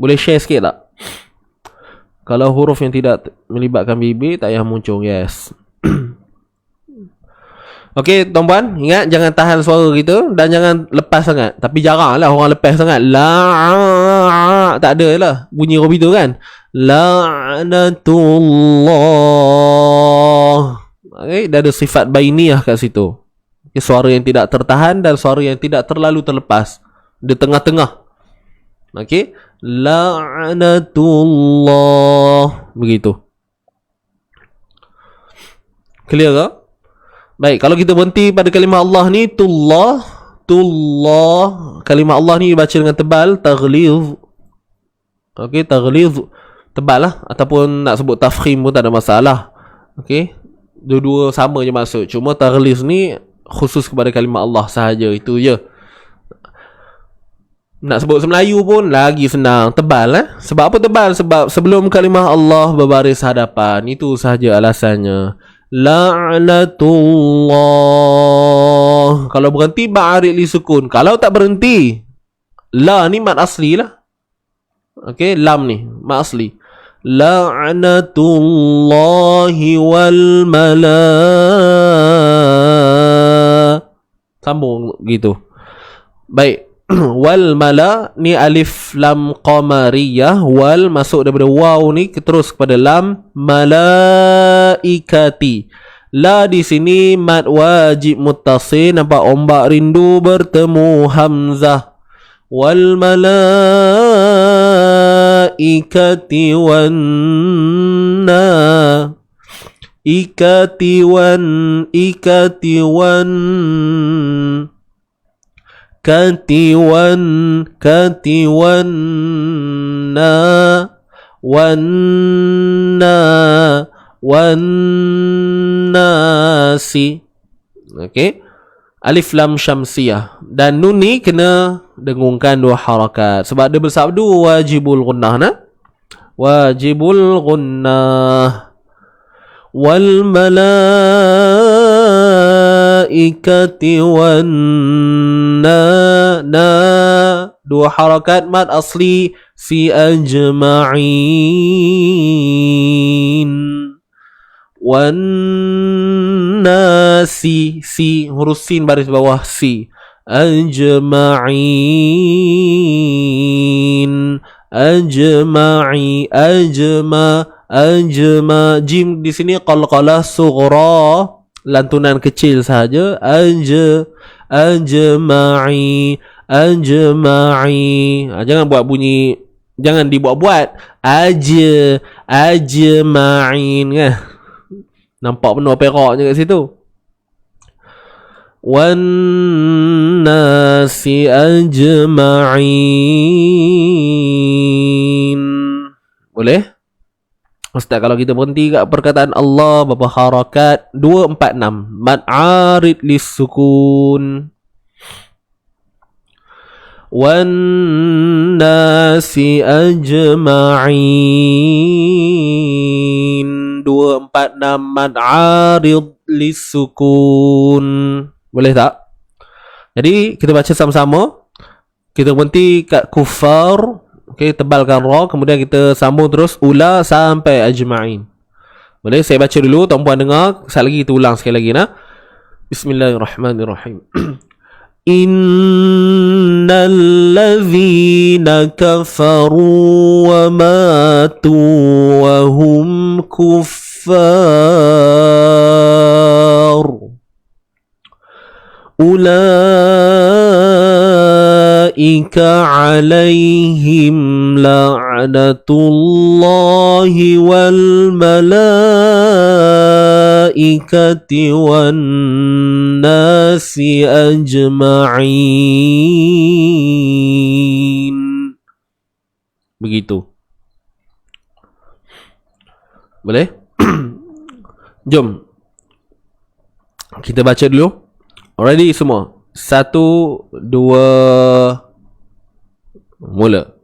Boleh share sikit tak? Kalau huruf yang tidak melibatkan bibir, tak payah muncung. Yes. Okey, tuan-puan, ingat jangan tahan suara kita dan jangan lepas sangat. Tapi jaranglah orang lepas sangat. Tak ada lah bunyi robi tu kan. La'natullah. Okey, dah ada sifat bainiyah kat situ. Okay, suara yang tidak tertahan dan suara yang tidak terlalu terlepas. Di tengah-tengah. Okey, la'natullah. Begitu. Clear ke? Baik, kalau kita berhenti pada kalimah Allah ni, tullah. Kalimah Allah ni baca dengan tebal, taghlidh. Okey, taghlidh tebal lah, ataupun nak sebut tafkhim pun tak ada masalah. Okey, dua-dua sama je maksud. Cuma taghlidh ni khusus kepada kalimah Allah sahaja, itu je. Nak sebut Melayu pun lagi senang, tebal Sebab apa tebal? Sebab sebelum kalimah Allah berbaris hadapan. Itu sahaja alasannya. La'natullah. Kalau berhenti ba'arid li sukun. Kalau tak berhenti, la ni mat asli lah. Okey, lam ni mat asli. La'natullahi wal sambung gitu. Baik. Wal mala ni alif lam qamariyah. Wal masuk daripada waw ni terus kepada lam. Malaikati. La di sini mad wajib muttasil. Nampak ombak rindu bertemu hamzah. Wal malaikati wan ikati wan nasi. Okey, alif lam syamsiyah. Dan nun ni kena dengungkan dua harakat sebab dia bersabdu wajibul gunnah. Wajibul gunnah. Wal malaikati wan dua harakat mad asli si ajma'in. Wan nasi, si huruf sin baris bawah si. Ajma'in. Ajma. Jim di sini qalqalah sughra, lantunan kecil sahaja. Ajma'i. Jangan buat bunyi, jangan dibuat-buat. Ajma'in kan. Nampak penuh peraknya kat situ. Wan nasi ajma'in. Boleh? Ustaz, kalau kita berhenti kat perkataan Allah berapa harakat? 2, 4, 6. Mad arid lis sukun. Wan nasi ajma'in. 2, 4, 6 mad arid lis sukun. Boleh tak? Jadi kita baca sama-sama. Kita berhenti kat kufar. Okey, tebalkan ra, kemudian kita sambung terus ula sampai ajma'in. Boleh saya baca dulu, tuan-puan dengar. Sekali lagi kita ulang sekali lagi nah. Bismillahirrahmanirrahim. Innal ladzina kafaru wa matu wa hum kuffar ulaika alaihim la'natullahi wal malaikati wan nasi ajma'in. Begitu. Boleh? Jom kita baca dulu. Ready semua? 1, 2, mula.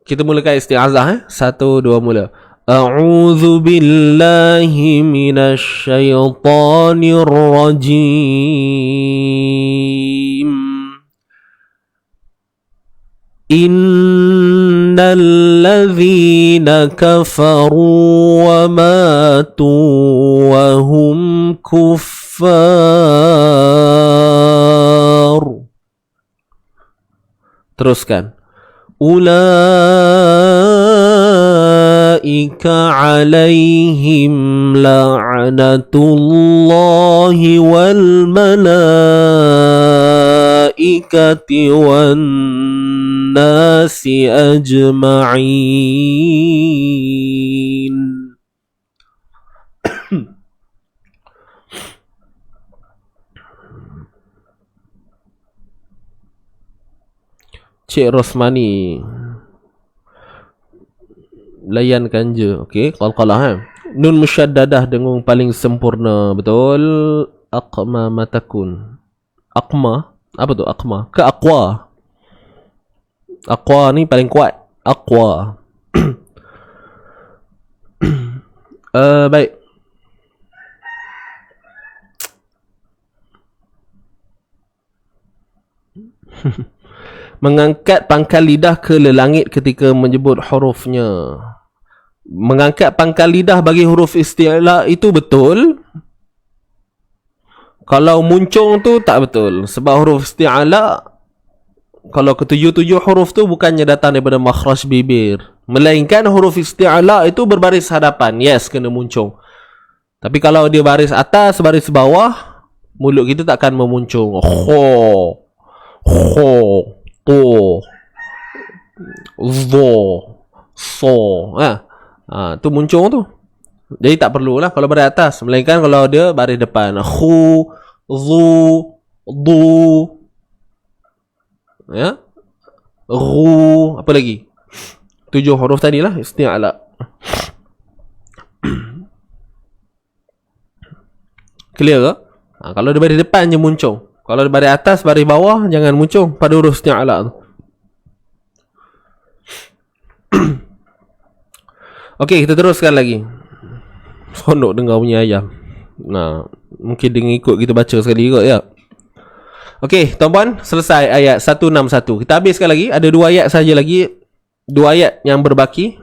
Kita mulakan isti'azah 1, 2, mula. A'udzu billahi minasy syaithanir rajim. Innal ladzina kafaru wa matu wa hum kuffar. Teruskan. Ulaika alaihim la'natullahi wal malaikati wan nasi ajma'in. Cik Rosmani, layankan je. Okey, qalqalah Nun musyaddadah dengung paling sempurna. Betul. Aqma matakun. Aqma, apa tu aqma? Ke aqwa? Aqwa ni paling kuat. Aqwa. Baik. Mengangkat pangkal lidah ke langit ketika menyebut hurufnya. Mengangkat pangkal lidah bagi huruf isti'la itu betul. Kalau muncung tu tak betul. Sebab huruf isti'la, kalau ketujuh-tujuh huruf tu bukannya datang daripada makhraj bibir, melainkan huruf isti'la itu berbaris hadapan. Yes, kena muncung. Tapi kalau dia baris atas, baris bawah, mulut kita takkan memuncung. Kho, to, zo, so. Tu muncung tu. Jadi tak perlulah kalau baris atas, melainkan kalau dia baris depan. Khu, zu, du. Ya. Ru, apa lagi? 7 huruf tadi lah isti'la. Clear ke? Kalau dia baris depan je muncung. Kalau dia baris atas, baris bawah, jangan muncung pada huruf isti'la tu. Okey, kita teruskan lagi. Sonok dengar bunyi ayam. Nah, mungkin dia ikut kita baca sekali kot ya. Okey, tuan-puan, selesai ayat 161. Kita habiskan lagi, ada 2 ayat saja lagi. 2 ayat yang berbaki.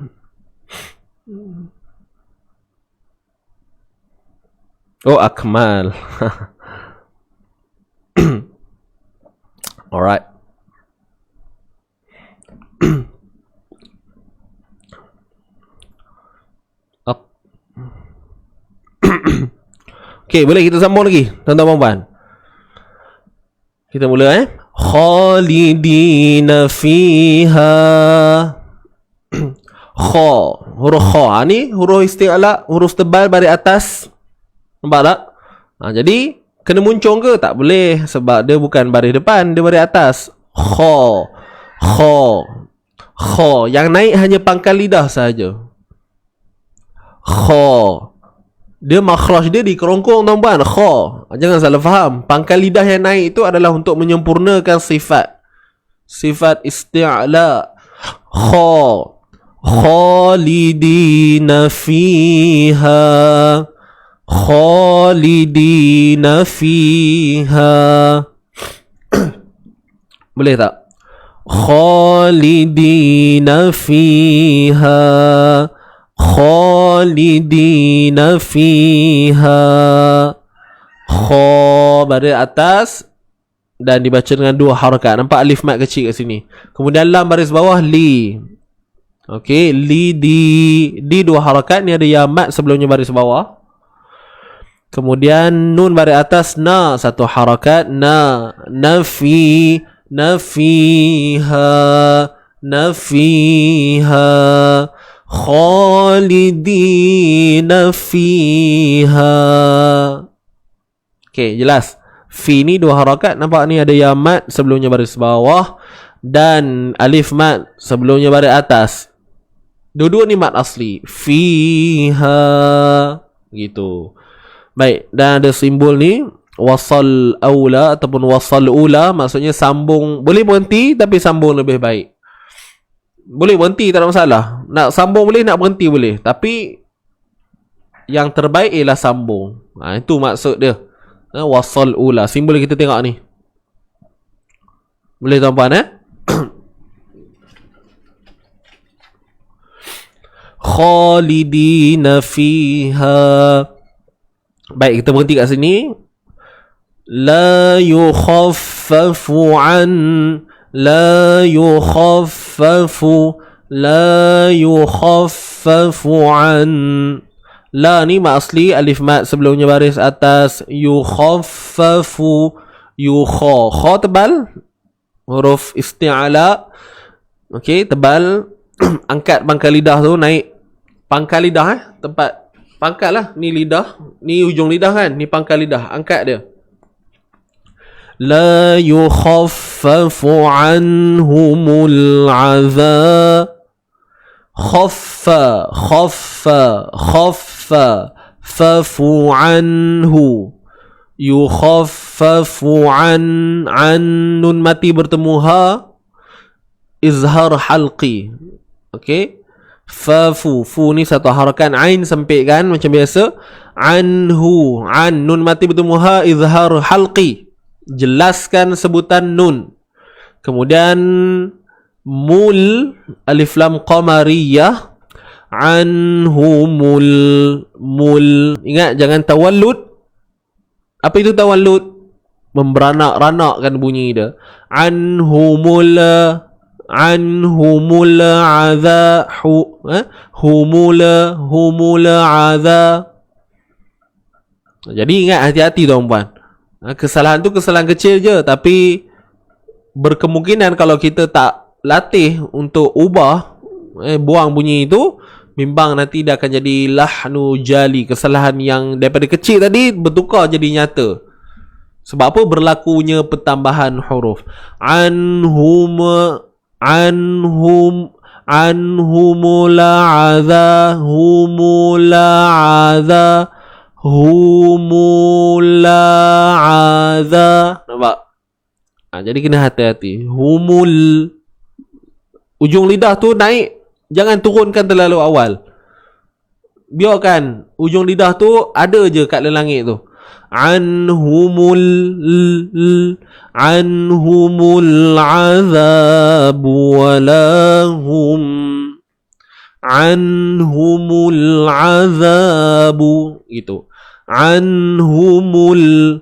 Oh, akmal. Alright. Okey, boleh kita sambung lagi, tuan-tuan puan. Kita mula Khalidina fiha. Kha, huruf kha ni huruf isti'la, huruf tebal baris atas. Nampak tak? Jadi kena muncung ke? Tak boleh, sebab dia bukan baris depan, dia baris atas. Kha, kha, kha. Yang naik hanya pangkal lidah saja. Kha. Dia makhraj dia di kerongkong, tuan-puan. Kha. Jangan salah faham. Pangkal lidah yang naik itu adalah untuk menyempurnakan sifat. Sifat isti'la. Kha. Khalidina fiha. Khalidina fiha. Boleh tak? Khalidina fiha. Khalidina fiha. Kha baris atas dan dibaca dengan 2 harakat. Nampak alif mat kecil kat sini. Kemudian lam baris bawah li. Okey, li di 2 harakat. Ni ada ya mat sebelumnya baris bawah. Kemudian nun baris atas na 1 harakat. Na, nafi, nafiha, nafiha. Khalidina fiha. Okey, jelas. Fi ni 2 harakat. Nampak ni ada ya mat sebelumnya baris bawah dan alif mat sebelumnya baris atas. Dua-dua ni mat asli. Fiha. Gitu. Baik, dan ada simbol ni wasal aula ataupun wasal ula, maksudnya sambung. Boleh berhenti tapi sambung lebih baik. Boleh berhenti, tak ada masalah. Nak sambung boleh, nak berhenti boleh. Tapi yang terbaik ialah sambung. Itu maksud dia. Wasal ula. Simbol kita tengok ni. Boleh tuan-puan Khalidina fiha. Baik, kita berhenti kat sini. La yukhaffafu an. La yukhaffafu. La yukhaffafu an. La ni mat asli, alif mat sebelumnya baris atas. Yukhaffafu. Yukha. Kha tebal. Huruf isti'ala. Okey, tebal. Angkat pangkal lidah tu, naik pangkal lidah tempat pangkal lah. Ni lidah, ni ujung lidah kan, ni pangkal lidah, angkat dia. لا يخفف عنهم العذاب خف ففو عنه يخفف عن nun mati bertemu ha izhar halqi. Okey, fu ni satu harakan ain sempit kan macam biasa. Anhu nun mati bertemu ha izhar halqi, jelaskan sebutan nun. Kemudian mul alif lam qamariyah anhumul mul. Ingat jangan tawallud. Apa itu tawallud? Memberanak-ranakkan bunyi dia. Anhumul adha humul adha. Jadi ingat, hati-hati tuan-puan. Kesalahan tu kesalahan kecil je, tapi berkemungkinan kalau kita tak latih untuk ubah, buang bunyi itu, bimbang nanti dia akan jadi lahnu jali. Kesalahan yang daripada kecil tadi bertukar jadi nyata. Sebab apa? Berlakunya pertambahan huruf. Anhumul adha humul adha. Nampak? Jadi kena hati-hati. Humul, ujung lidah tu naik, jangan turunkan terlalu awal. Biarkan ujung lidah tu ada je kat langit tu. Anhumul azab walahum anhumul azabu gitu. Anhumul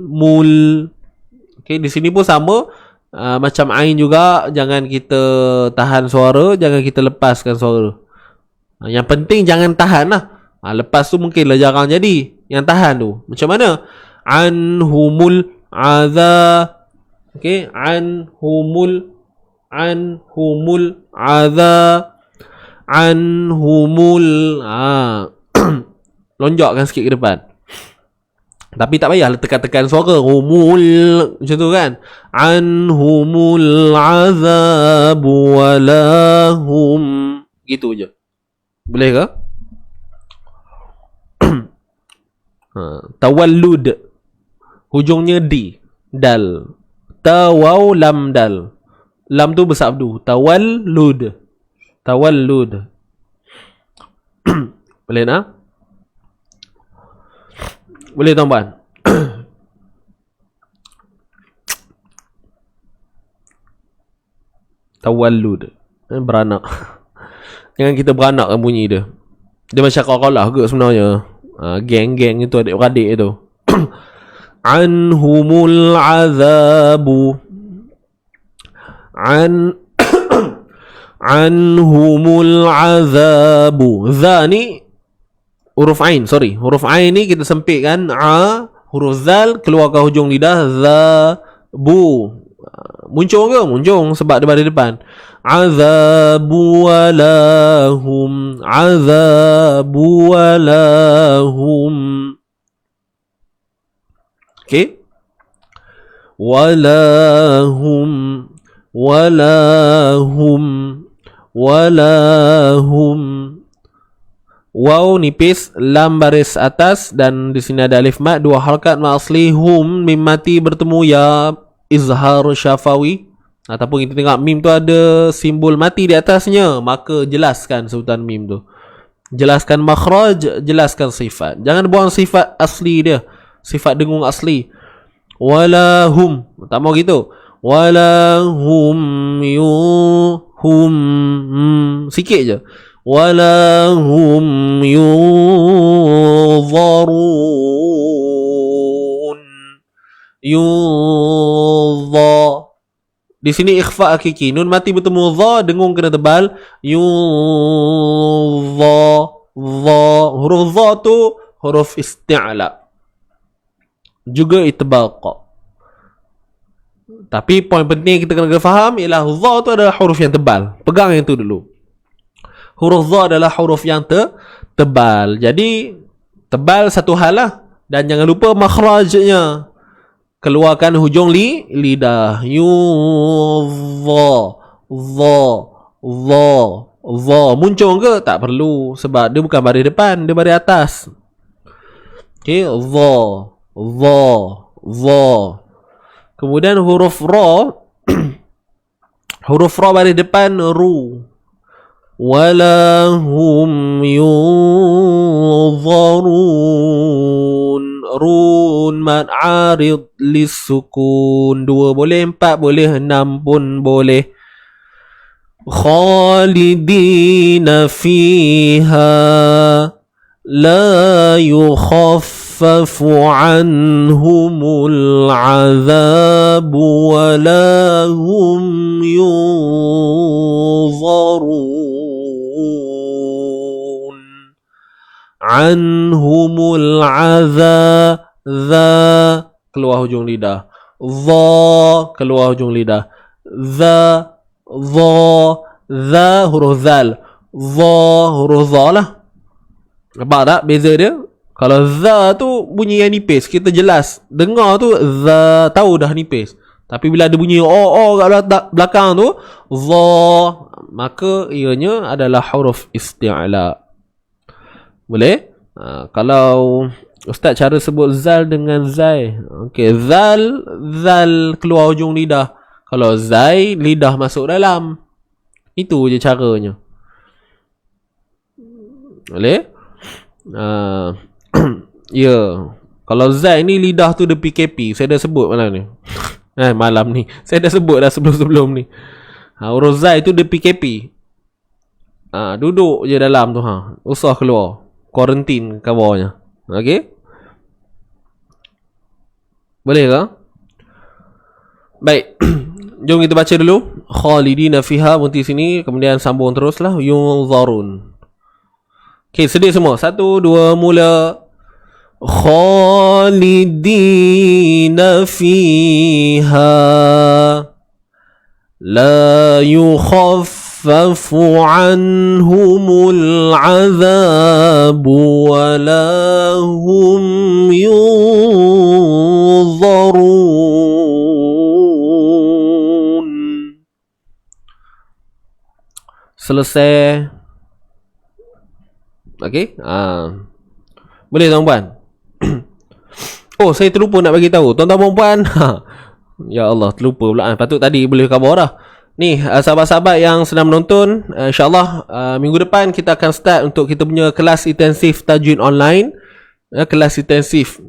mul. Okey, di sini pun sama. Macam ain juga, jangan kita tahan suara, jangan kita lepaskan suara. Yang penting jangan tahan lah. Lepas tu mungkinlah jarang jadi. Yang tahan tu macam mana? Anhumul adha. Okey, anhumul adha anhumul lonjakkan sikit ke depan. Tapi tak payah tekan-tekan suara humul macam tu kan. Anhumul azab walahum, gitu je. Boleh ke? Tawallud, hujungnya di, dal. Tawaw lam dal. Lam tu bersabdu. Tawallud. Boleh nak? Boleh tuan-puan? Tawallud, beranak. Jangan kita beranakkan bunyi dia. Dia macam qaqalah ke sebenarnya. Geng-geng itu, adik-beradik itu. Anhumul azabu anhumul azabu. Za ni huruf ain, sorry. Huruf ain ni kita sempitkan. Huruf zal keluar ke hujung lidah. Za bu. Muncung ke? Muncung sebab dia pada depan. Azabu walahum okay. Walahum waw nipis, lam baris atas, dan di sini ada alif mat, dua harakat ma asli. Hum mim mati bertemu ya izhar syafawi, ataupun kita tengok mim tu ada simbol mati di atasnya, maka jelaskan sebutan mim tu. Jelaskan makhraj, jelaskan sifat. Jangan buang sifat asli dia, sifat dengung asli. Walahum, tak mau gitu. Walahum sikit je. Walahum yudhar. Di sini ikhfa hakiki. Nun mati bertemu dha, dengung kena tebal. Yudhar. Huruf dha tu huruf isti'la, juga itbaq. Tapi poin penting kita kena faham ialah dha tu adalah huruf yang tebal. Pegang yang tu dulu. Huruf dha adalah huruf yang tebal. Jadi Tebal satu hal lah. Dan jangan lupa makhrajnya. Keluarkan hujung lidah. Dha. Muncul ke? Tak perlu. Sebab dia bukan baris depan, dia baris atas. Okay, dha. Kemudian huruf ra. Huruf ra baris depan ru. Wala hum yunzarun. Run mad arid lisukun. 2 boleh, 4 boleh, 6 pun boleh. Khalidina fiha la yukhaffafu anhumul azab wa la hum yunzarun. Anhumul azab. Keluar hujung lidah. Dha. Keluar hujung lidah. Dha. Huruf zal. Dha huruf dha lah. Nampak tak beza dia? Kalau dha tu bunyi yang nipis, kita jelas dengar tu dha, tahu dah nipis. Tapi bila ada bunyi kat belakang tu dha, maka ianya adalah huruf isti'la. Boleh? Kalau ustaz cara sebut zal dengan zai. Okey, zal keluar hujung lidah. Kalau zai, lidah masuk dalam. Itu je caranya. Boleh? Ya. Kalau zai ni lidah tu dia PKP. Saya dah sebut malam ni. Malam ni. Saya dah sebut dah sebelum ni. Huruf zai tu dia PKP. Duduk je dalam tu. Usah keluar. Quarantine kabarnya. Okey? Boleh ke? Baik. Jom kita baca dulu. Khalidina fiha, berhenti sini, kemudian sambung teruslah. Yunzarun. Okey, sedia semua. 1, 2, mula. Khalidina fiha la yukhaffafu anhumul azab wa la hum yunzarun. Selesai. Okey. Boleh tuan-puan? Oh, saya terlupa nak bagi tahu. Tuan-tuan puan. Ya Allah, terlupa pula. Patut tadi boleh khabar dah. Ni, sahabat-sahabat yang sedang menonton, insya-Allah minggu depan kita akan start untuk kita punya kelas intensif tajwid online. Kelas intensif.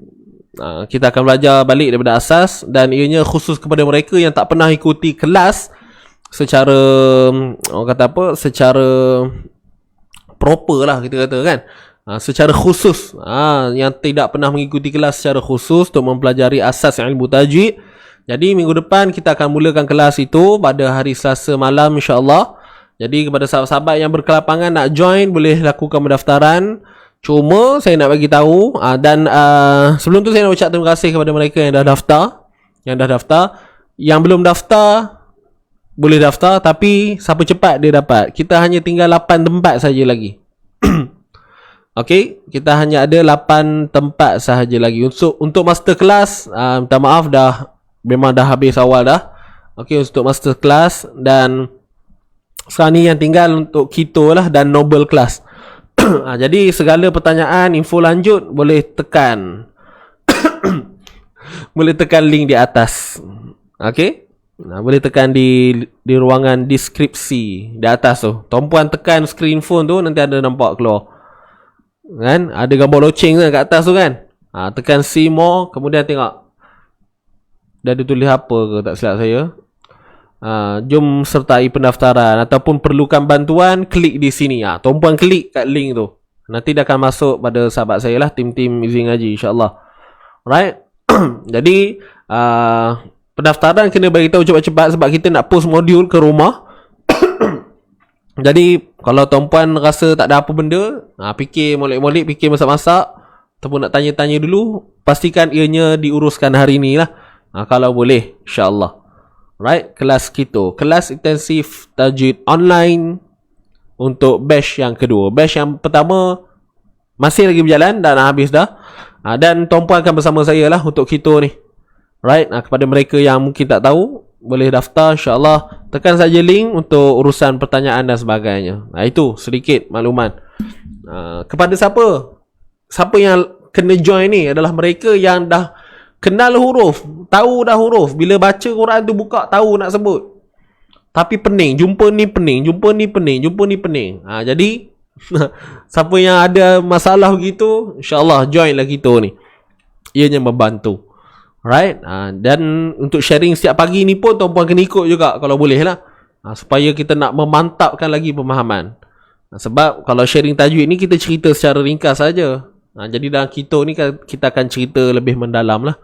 Kita akan belajar balik daripada asas, dan ianya khusus kepada mereka yang tak pernah ikuti kelas secara, orang kata apa, secara proper lah kita kata kan. Secara khusus, yang tidak pernah mengikuti kelas secara khusus untuk mempelajari asas ilmu tajwid. Jadi minggu depan kita akan mulakan kelas itu pada hari Selasa malam, insya-Allah. Jadi kepada sahabat-sahabat yang berkelapangan nak join, boleh lakukan pendaftaran. Cuma saya nak bagi tahu, dan sebelum tu saya nak ucap terima kasih kepada mereka yang dah daftar. Yang belum daftar boleh daftar, tapi siapa cepat dia dapat. Kita hanya tinggal 8 tempat saja lagi. Okey, kita hanya ada 8 tempat sahaja lagi. Untuk masterclass, minta maaf memang dah habis awal dah. Okey, untuk masterclass, dan sekarang ni yang tinggal untuk keto lah dan noble class. Jadi segala pertanyaan, info lanjut boleh tekan boleh tekan link di atas. Okey, boleh tekan di ruangan deskripsi di atas tu. Tuan-puan tekan screen phone tu, nanti ada nampak keluar kan, ada gambar loceng tu kat atas tu kan. Tekan see more, kemudian tengok dah ada tulis apa ke, tak silap saya. Jom sertai pendaftaran ataupun perlukan bantuan, klik di sini. Tuan-puan klik kat link tu, nanti dah akan masuk pada sahabat saya lah, tim-tim izin ngaji, insya-Allah. Alright. Jadi pendaftaran kena bagi tahu cepat-cepat sebab kita nak post modul ke rumah. Jadi kalau tuan-puan rasa tak ada apa benda, fikir molek-molek, fikir masak-masak, ataupun nak tanya-tanya dulu, pastikan ianya diuruskan hari ni lah. Kalau boleh, insya-Allah. Right, kelas kita, kelas intensif tajwid online untuk batch yang kedua. Batch yang pertama Masih lagi berjalan, dah nak habis dah. Dan tuan-puan akan bersama saya lah untuk kita ni. Right? Kepada mereka yang mungkin tak tahu, boleh daftar insya-Allah. Tekan saja link untuk urusan pertanyaan dan sebagainya. Itu sedikit makluman. Kepada siapa yang kena join ni adalah mereka yang dah kenal huruf, tahu dah huruf. Bila baca Quran tu buka tahu nak sebut. Tapi pening, jumpa ni pening, jumpa ni pening, jumpa ni pening. Jadi siapa yang ada masalah begitu, insya-Allah joinlah kita ni. Ianya membantu. Right? Dan untuk sharing setiap pagi ni pun tuan-puan kena ikut juga kalau boleh lah. Supaya kita nak memantapkan lagi pemahaman. Sebab kalau sharing tajwid ni kita cerita secara ringkas saja. Jadi dalam kita ni kita akan cerita lebih mendalam lah.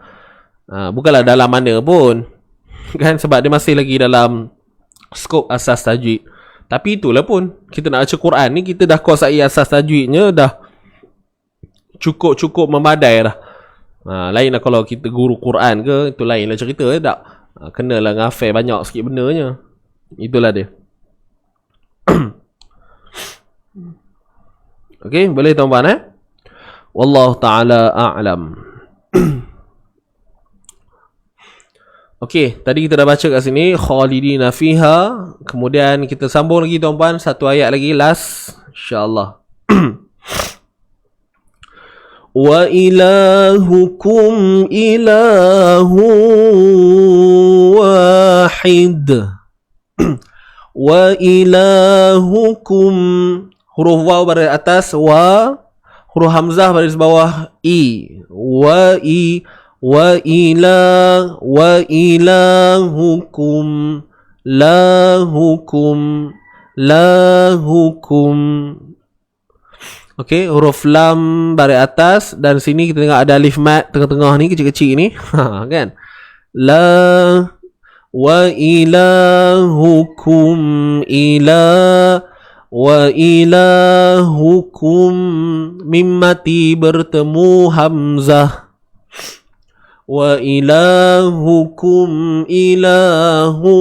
Bukanlah dalam mana pun. Kan, sebab dia masih lagi dalam skop asas tajwid. Tapi itulah pun, kita nak baca Quran ni, kita dah kuasai asas tajwidnya, dah cukup memadai dah. Lainlah kalau kita guru Quran ke, itu lainlah cerita tak. Kenalah ngafal banyak sikit benanya. Itulah dia. Okey, boleh tuan-tuan Wallahu ta'ala a'lam. Okey, tadi kita dah baca kat sini khalidina fiha. Kemudian kita sambung lagi tuan-puan, satu ayat lagi last insya-Allah. Wa ilahukum ilahu wahid. Wa ilahukum, huruf waw baris atas wa, huruf hamzah baris bawah i. Wa ilahukum lahukum. Okey, huruf lam baris atas, dan sini kita tengok ada alif mat tengah-tengah ni, kecil-kecil ni. Kan? La wa ilahukum wa ilahukum, mim mati bertemu hamzah. Wa ilahukum ilahu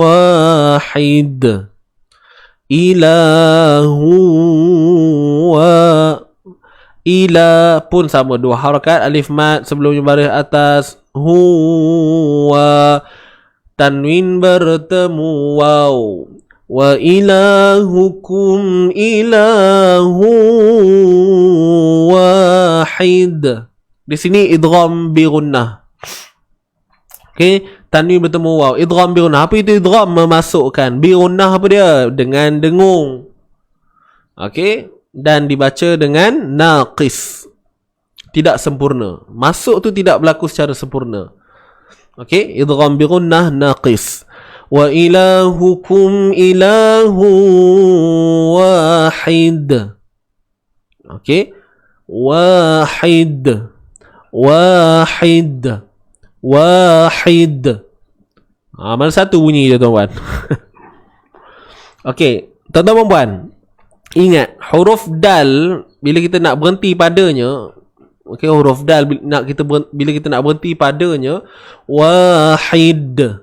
wahid. Ilahu wa ila pun sama, dua harakat, alif mat sebelumnya baris atas, huwa, tanwin bertemu waw. Wa ilahukum ilahu wahid. Di sini idgham bi gunnah. Okey, tanwin bertemu waw, idgham bi gunnah. Apa itu idgham? Memasukkan. Bi gunnah apa dia? Dengan dengung. Okey, dan dibaca dengan naqis. Tidak sempurna. Masuk tu tidak berlaku secara sempurna. Okey, idgham bi gunnah naqis. Wa ilahukum ilahu wahid. Okey, wahid. Mana satu bunyi dia tuan-tuan? Okey, tuan-tuan puan, ingat huruf dal bila kita nak berhenti padanya. Okey, huruf dal bila kita nak berhenti padanya, wahid.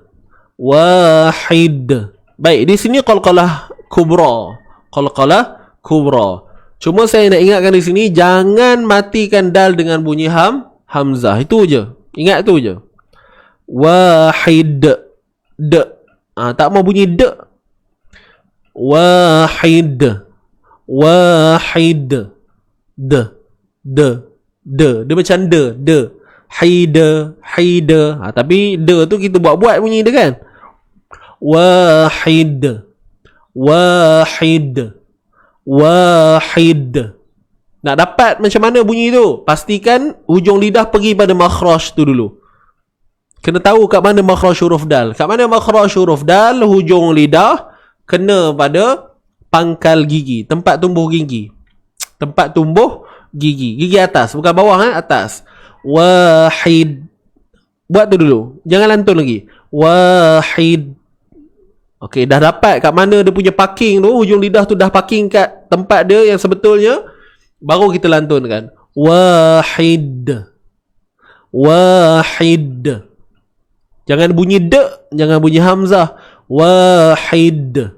Baik, di sini qalqalah kubra. Cuma saya nak ingatkan di sini, jangan matikan dal dengan bunyi hamzah. Itu je. Ingat tu je. Wahid. Tak mau bunyi d. Wahid. D. Dia macam d. Haida. Tapi d tu kita buat bunyi dia kan. Wahid. Nak dapat macam mana bunyi tu, pastikan hujung lidah pergi pada makhraj tu dulu. Kena tahu kat mana makhraj huruf dal. Kat mana makhraj huruf dal, hujung lidah kena pada pangkal gigi, tempat tumbuh gigi. Gigi atas, bukan bawah, atas. Wahid. Buat tu dulu, jangan lantun lagi. Wahid. Okey, dah dapat kat mana dia punya parking tu, hujung lidah tu dah parking kat tempat dia yang sebetulnya, baru kita lantunkan. Wahid. Jangan bunyi d, jangan bunyi hamzah. Wahid.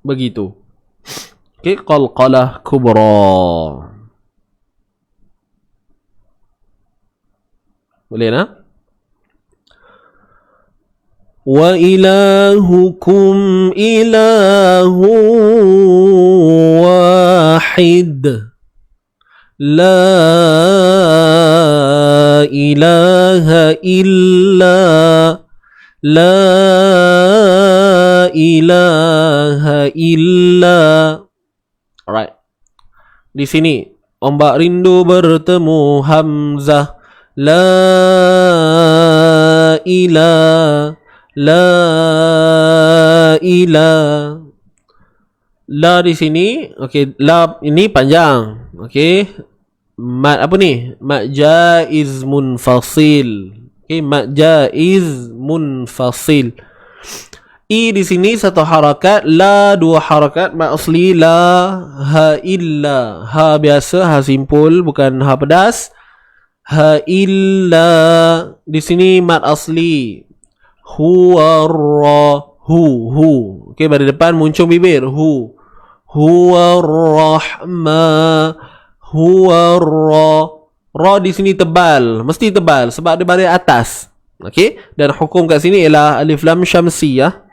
begitu. Okey, qalqalah kubra. Boleh nak? Wa ilahukum ilahu wahid. La ilaha illa. La ilaha illa. Alright. Di sini ombak rindu bertemu Hamzah. La ilah. La ilah. La di sini, okey, la ini panjang. Okey. Mat apa ni? Mat jaiz munfasil. Okey, mat jaiz munfasil. I di sini satu harakat, la dua harakat, mat asli la, ha illa. Ha biasa, ha simpul, bukan ha pedas. Ha illa. Di sini mat asli. Huwa ra, hu. Okey, pada depan muncul bibir, hu. Huwa rahma, huwa ra. Ra di sini tebal, mesti tebal sebab dia baris atas. Okey, dan hukum kat sini ialah alif lam syamsiyah.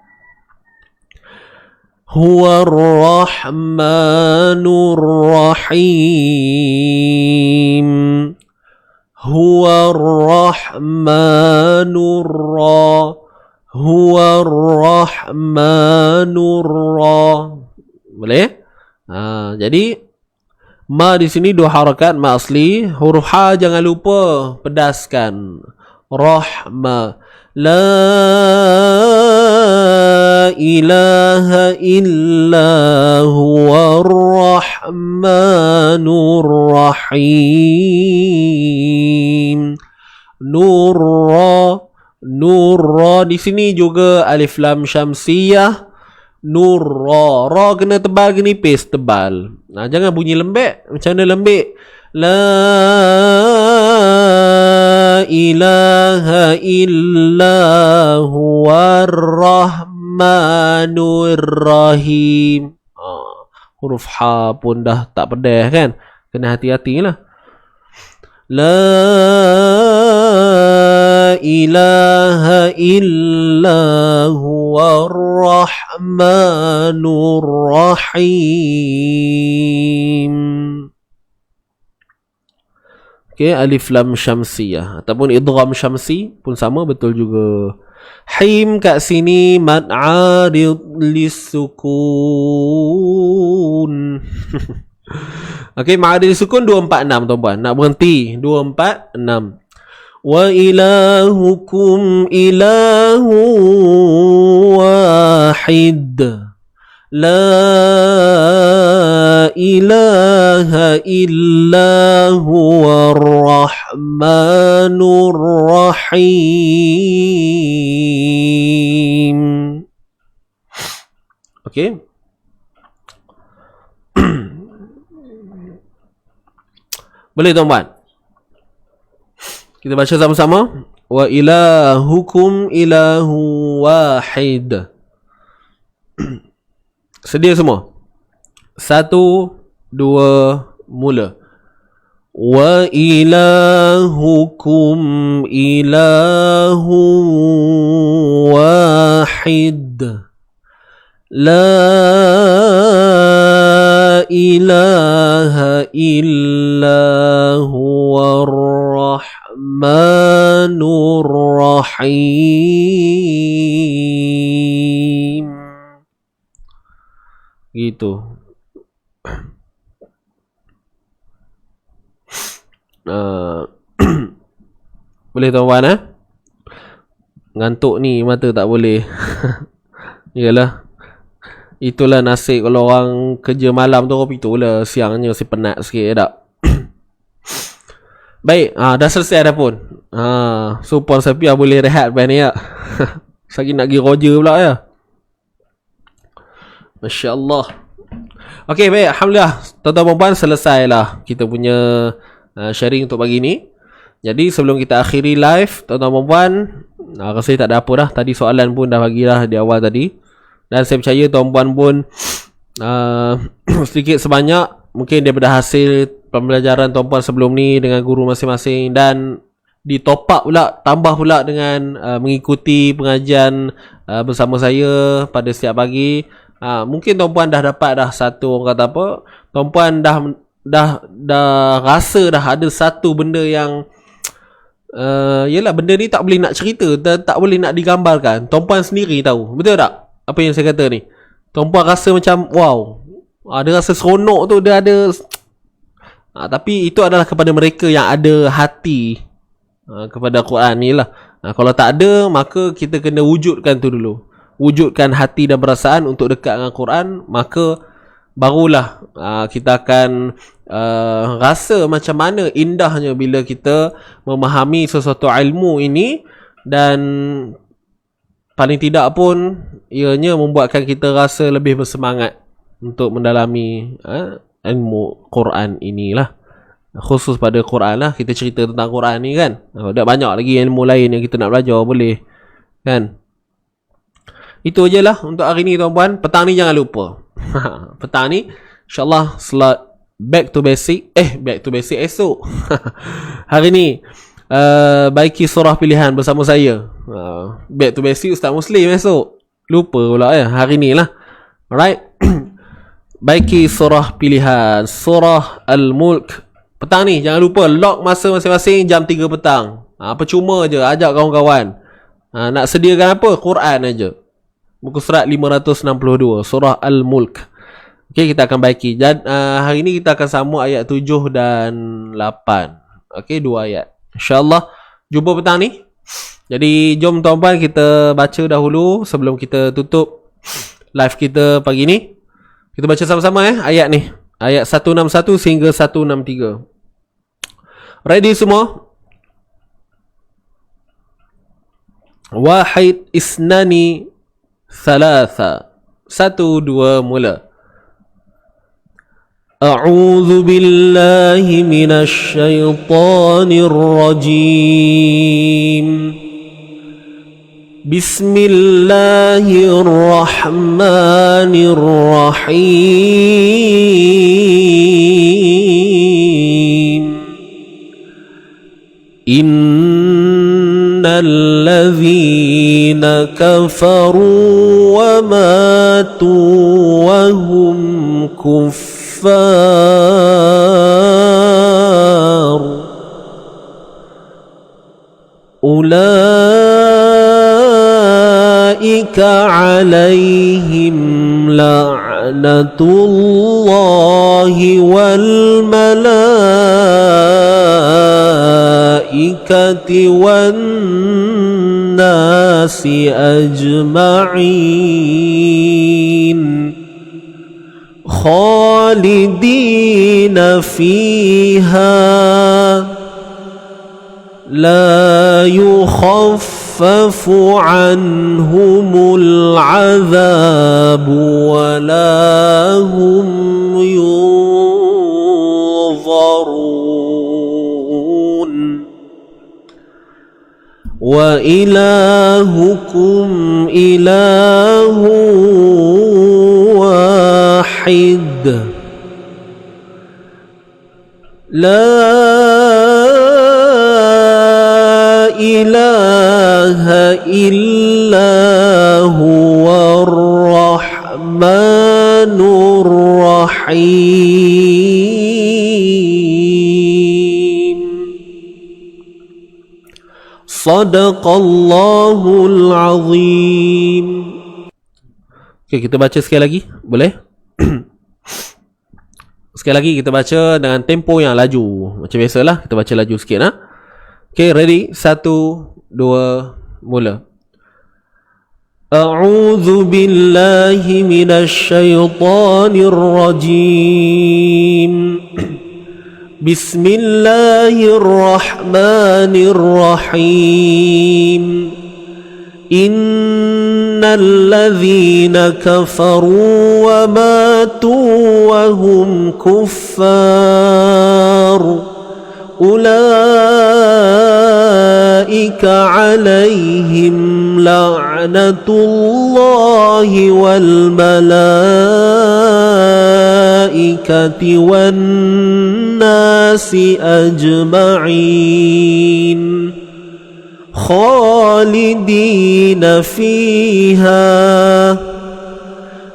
Huwa rahmanur rahim. Huwa rahmanur rahim. Huwa rahmanur rahim. Boleh? Jadi ma di sini dua harakat, ma asli. Huruf ha jangan lupa pedaskan. Rahma. La ilaha illa huwa rahmanur rahim. Nurra. Nurra di sini juga alif lam syamsiyah. Nurra. Ra kena tebal ke nipis? Tebal. Jangan bunyi lembek. Macam mana lembek? La ilaha illa huwa rahmanur rahim. Huruf ha pun dah tak pedas kan? Kena hati-hati lah. La ilaha illa huwa rahmanur rahim. Okay, alif lam syamsiyah ataupun idgham syamsi pun sama, betul juga. Him kat sini mad arid lisukun. Okey, ma'adil sukun 246 tuan-puan. Nak berhenti 246. Wa ilahukum ilahu wahid. La ilaha illa huwa rahmanur rahim. Okey. Boleh tuan-puan? Kita baca sama-sama. Wa ilahukum ilahu wahid. Sedia semua? 1, 2, mula. Wa ilahukum ilahu wahid. La ilaha illa huwa rahmanur rahim. Gitu. Boleh tuan-tuan ngantuk ni mata tak boleh. Yalah. Itulah nasib kalau orang kerja malam tu, itulah siangnya si penat sikit tak. Baik, dah selesai dah pun. So puan Safia boleh rehat lepas ni ya. Lagi nak pergi roger pula ya. Masya-Allah. Okey, baik, alhamdulillah. Tuan-tuan dan puan, selesailah kita punya sharing untuk pagi ni. Jadi sebelum kita akhiri live, tuan-tuan dan puan, rasa tak ada apa dah. Tadi soalan pun dah bagilah di awal tadi. Dan saya percaya tuan-puan pun sedikit sebanyak mungkin daripada hasil pembelajaran tuan-puan sebelum ni dengan guru masing-masing, dan ditop up pula, tambah pula dengan mengikuti pengajian bersama saya pada setiap pagi. Mungkin tuan-puan dah dapat dah satu, orang kata apa, tuan-puan dah rasa dah ada satu benda yang yelah, benda ni tak boleh nak cerita, tak boleh nak digambarkan. Tuan-puan sendiri tahu, betul tak apa yang saya kata ni? Tuan-puan rasa macam wow, dia rasa seronok tu, dia ada tapi itu adalah kepada mereka yang ada hati kepada Quran ni lah. Kalau tak ada, maka kita kena wujudkan tu dulu, wujudkan hati dan perasaan untuk dekat dengan Quran, maka barulah kita akan rasa macam mana indahnya bila kita memahami sesuatu ilmu ini, dan paling tidak pun ianya membuatkan kita rasa lebih bersemangat untuk mendalami ilmu Quran inilah. Khusus pada Quran lah, kita cerita tentang Quran ni kan. Dah banyak lagi ilmu lain yang kita nak belajar, boleh kan. Itu je lah untuk hari ni tuan-puan. Petang ni jangan lupa petang ni InsyaAllah slot back to basic esok hari ni baiki surah pilihan bersama saya. Back to basic Ustaz Muslim esok, lupa pula ya, hari ni lah. Alright. Baiki surah pilihan, surah Al-Mulk. Petang ni jangan lupa lock masa masing-masing jam 3 petang. Percuma je, ajak kawan-kawan. Nak sediakan apa? Quran aja. Muka surat 562, surah Al-Mulk. Okey, kita akan baiki. Hari ni kita akan sambung ayat 7 dan 8. Okey, 2 ayat. InsyaAllah jumpa petang ni. Jadi jom tuan-tuan kita baca dahulu sebelum kita tutup live kita pagi ni. Kita baca sama-sama ayat ni. Ayat 161 sehingga 163. Ready semua? Wahid isnani thalatha. 1, 2, mula. A'udzu billahi minasy syaithanir rajim. Bismillahirrahmanirrahim. Innal ladzina kafaru wa matu wa hum kuffar ulaika alaihim la'natullahi wal malaikati wan nasi ajma'in khalidina fiha la yukhaffafu anhumul azab wa la hum yunzarun wa ilahukum ilahu wahid la ilaha illa huwa ar-rahmanur rahim. Sadaqallahul azim. Okay, kita baca sekali lagi, boleh? Sekali lagi kita baca dengan tempo yang laju. Macam biasalah, kita baca laju sikit lah. Okay, ready? 1, 2, mula. A'udzu billahi minasy syaithanir rajim. Bismillahirrahmanirrahim. Innal ladzina kafaru wa matu wa hum kuffar ulaika أولئك عليهم لعنة الله والملائكة والناس أجمعين خالدين فيها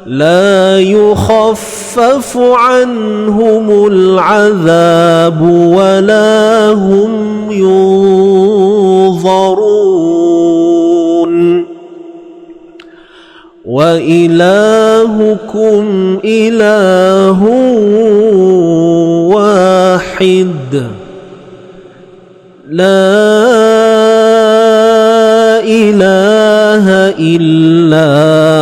لا يخفف عنهم العذاب ولا هم ينظرون وإلهكم إله واحد لا إله إلا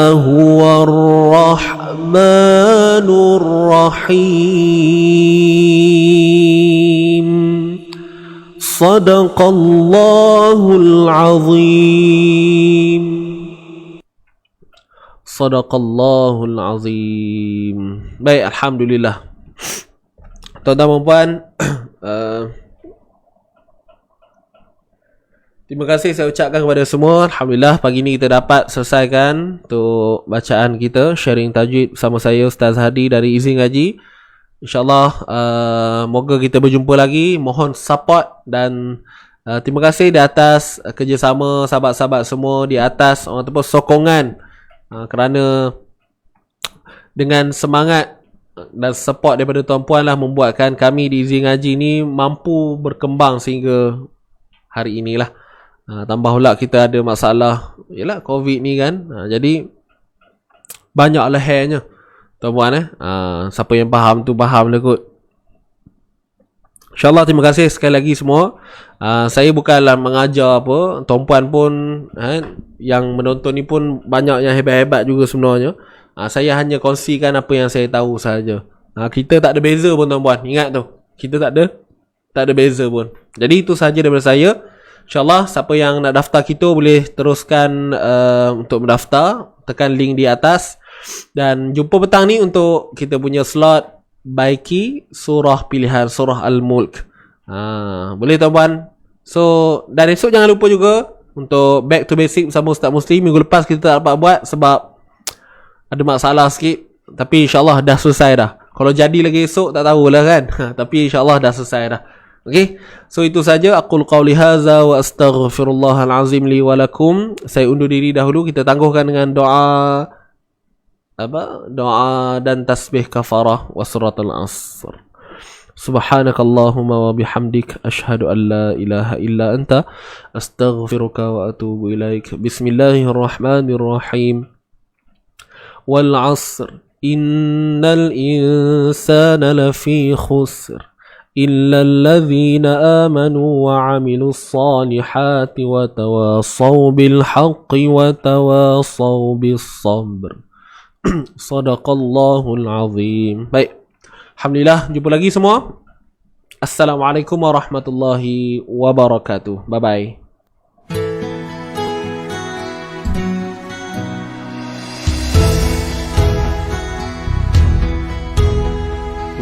هو الرحمن الرحيم صدق الله العظيم صدق الله العظيم. Baik, alhamdulillah. Tuan-tuan dan puan, terima kasih saya ucapkan kepada semua. Alhamdulillah pagi ni kita dapat selesaikan untuk bacaan kita, sharing tajwid bersama saya Ustaz Hadi dari Easy Ngaji. InsyaAllah moga kita berjumpa lagi. Mohon support dan terima kasih di atas kerjasama sahabat-sahabat semua, di atas orang ataupun sokongan, kerana dengan semangat dan support daripada tuan-puan lah membuatkan kami di Easy Ngaji ni mampu berkembang sehingga hari inilah. Tambah pula kita ada masalah yalah COVID ni kan. Jadi banyak lehernya tuan-puan siapa yang faham tu faham lah kot. InsyaAllah terima kasih sekali lagi semua. Saya bukanlah mengajar apa. Tuan-puan pun yang menonton ni pun banyak yang hebat-hebat juga sebenarnya. Saya hanya kongsikan apa yang saya tahu saja. Kita tak ada beza pun tuan-puan. Ingat tu. Kita tak ada beza pun. Jadi itu sahaja daripada saya. InsyaAllah siapa yang nak daftar kita boleh teruskan untuk mendaftar. Tekan link di atas. Dan jumpa petang ni untuk kita punya slot baiki surah pilihan surah Al-Mulk. Boleh tuan-puan. So dan esok jangan lupa juga untuk back to basic bersama Ustaz Muslim. Minggu lepas kita tak dapat buat sebab ada masalah sikit. Tapi insyaAllah dah selesai dah. Kalau jadi lagi esok tak tahulah kan. Tapi insyaAllah dah selesai dah. Okay, so itu saja. Aqul qawli hadza wa astaghfirullahal azim li wa lakum. Saya undur diri dahulu. Kita tangguhkan dengan doa doa dan tasbih kafarah wa suratul asr. Subhanakallahumma wa bihamdik asyhadu an la ilaha illa anta astaghfiruka wa atubu ilaik. Bismillahirrahmanirrahim. Wal asr innal insana lafi khusr إلا الذين آمنوا وعملوا الصالحات وتواصوا بالحق وتواصوا بالصبر صدق الله العظيم. Baik, alhamdulillah jumpa lagi semua. Assalamualaikum warahmatullahi wabarakatuh. Bye bye.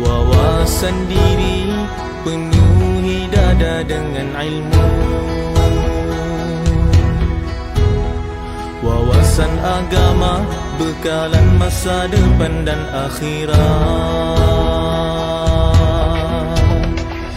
Wawasan diri penuhi dada dengan ilmu. Wawasan agama bekalan masa depan dan akhirat.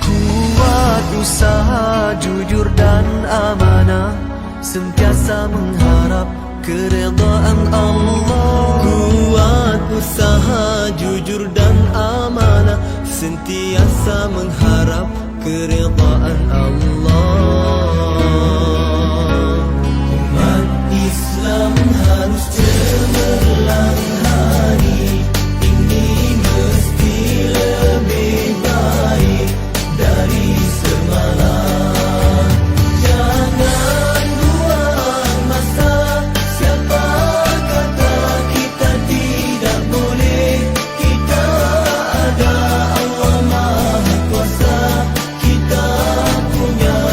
Kuat usaha jujur dan amanah, sentiasa mengharap keredaan Allah. Kuat usaha jujur dan amanah, sentiasa mengharap keredaan Allah. Umat Islam harus cemerlang hari ini, mesti lebih baik dari semalam. Jangan buang masa. Siapa kata kita tidak boleh? Kita ada Allah Maha Kuasa. Kita punya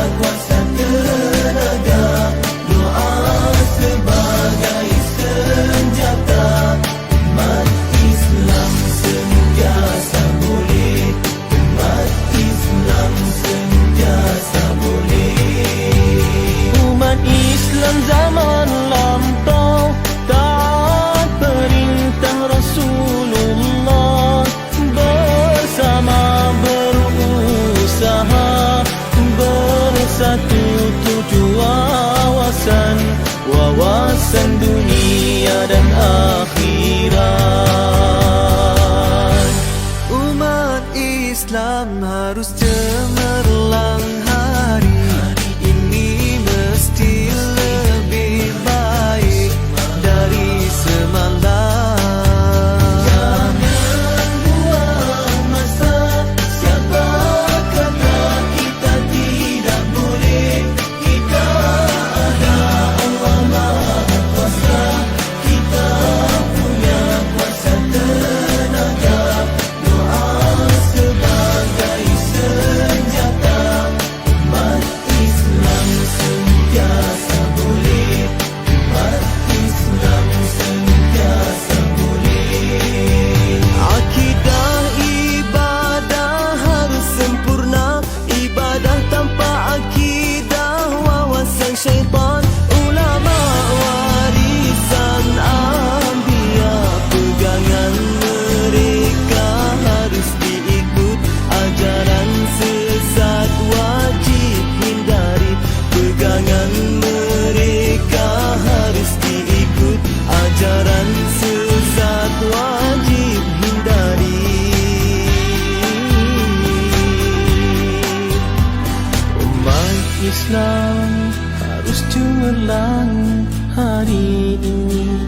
Islam harus cemerlang hari ini,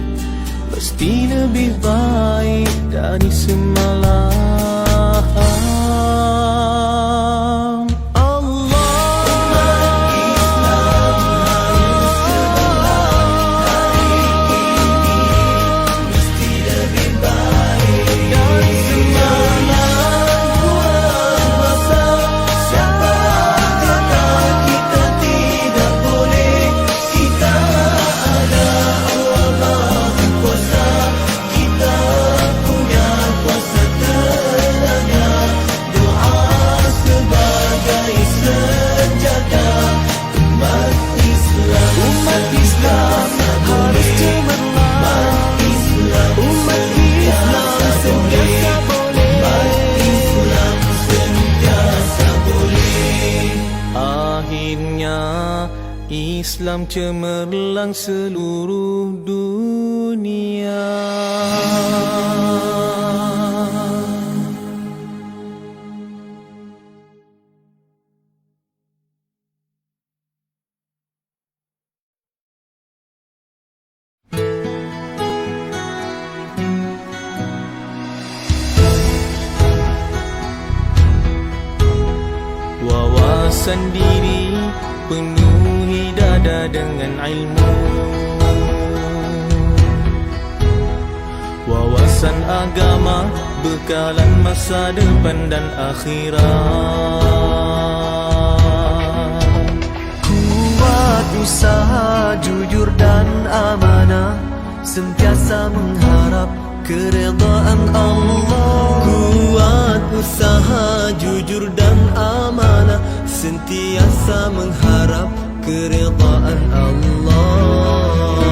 mesti lebih baik dari semalam. Islam cemerlang seluruh dunia. Wawasan diri penuhi dada dengan ilmu, wawasan agama bekalan masa depan dan akhirat. Kuat usaha jujur dan amanah, sentiasa mengharap keredaan Allah. Kuat usaha jujur dan amanah, sentiasa mengharap keredaan Allah.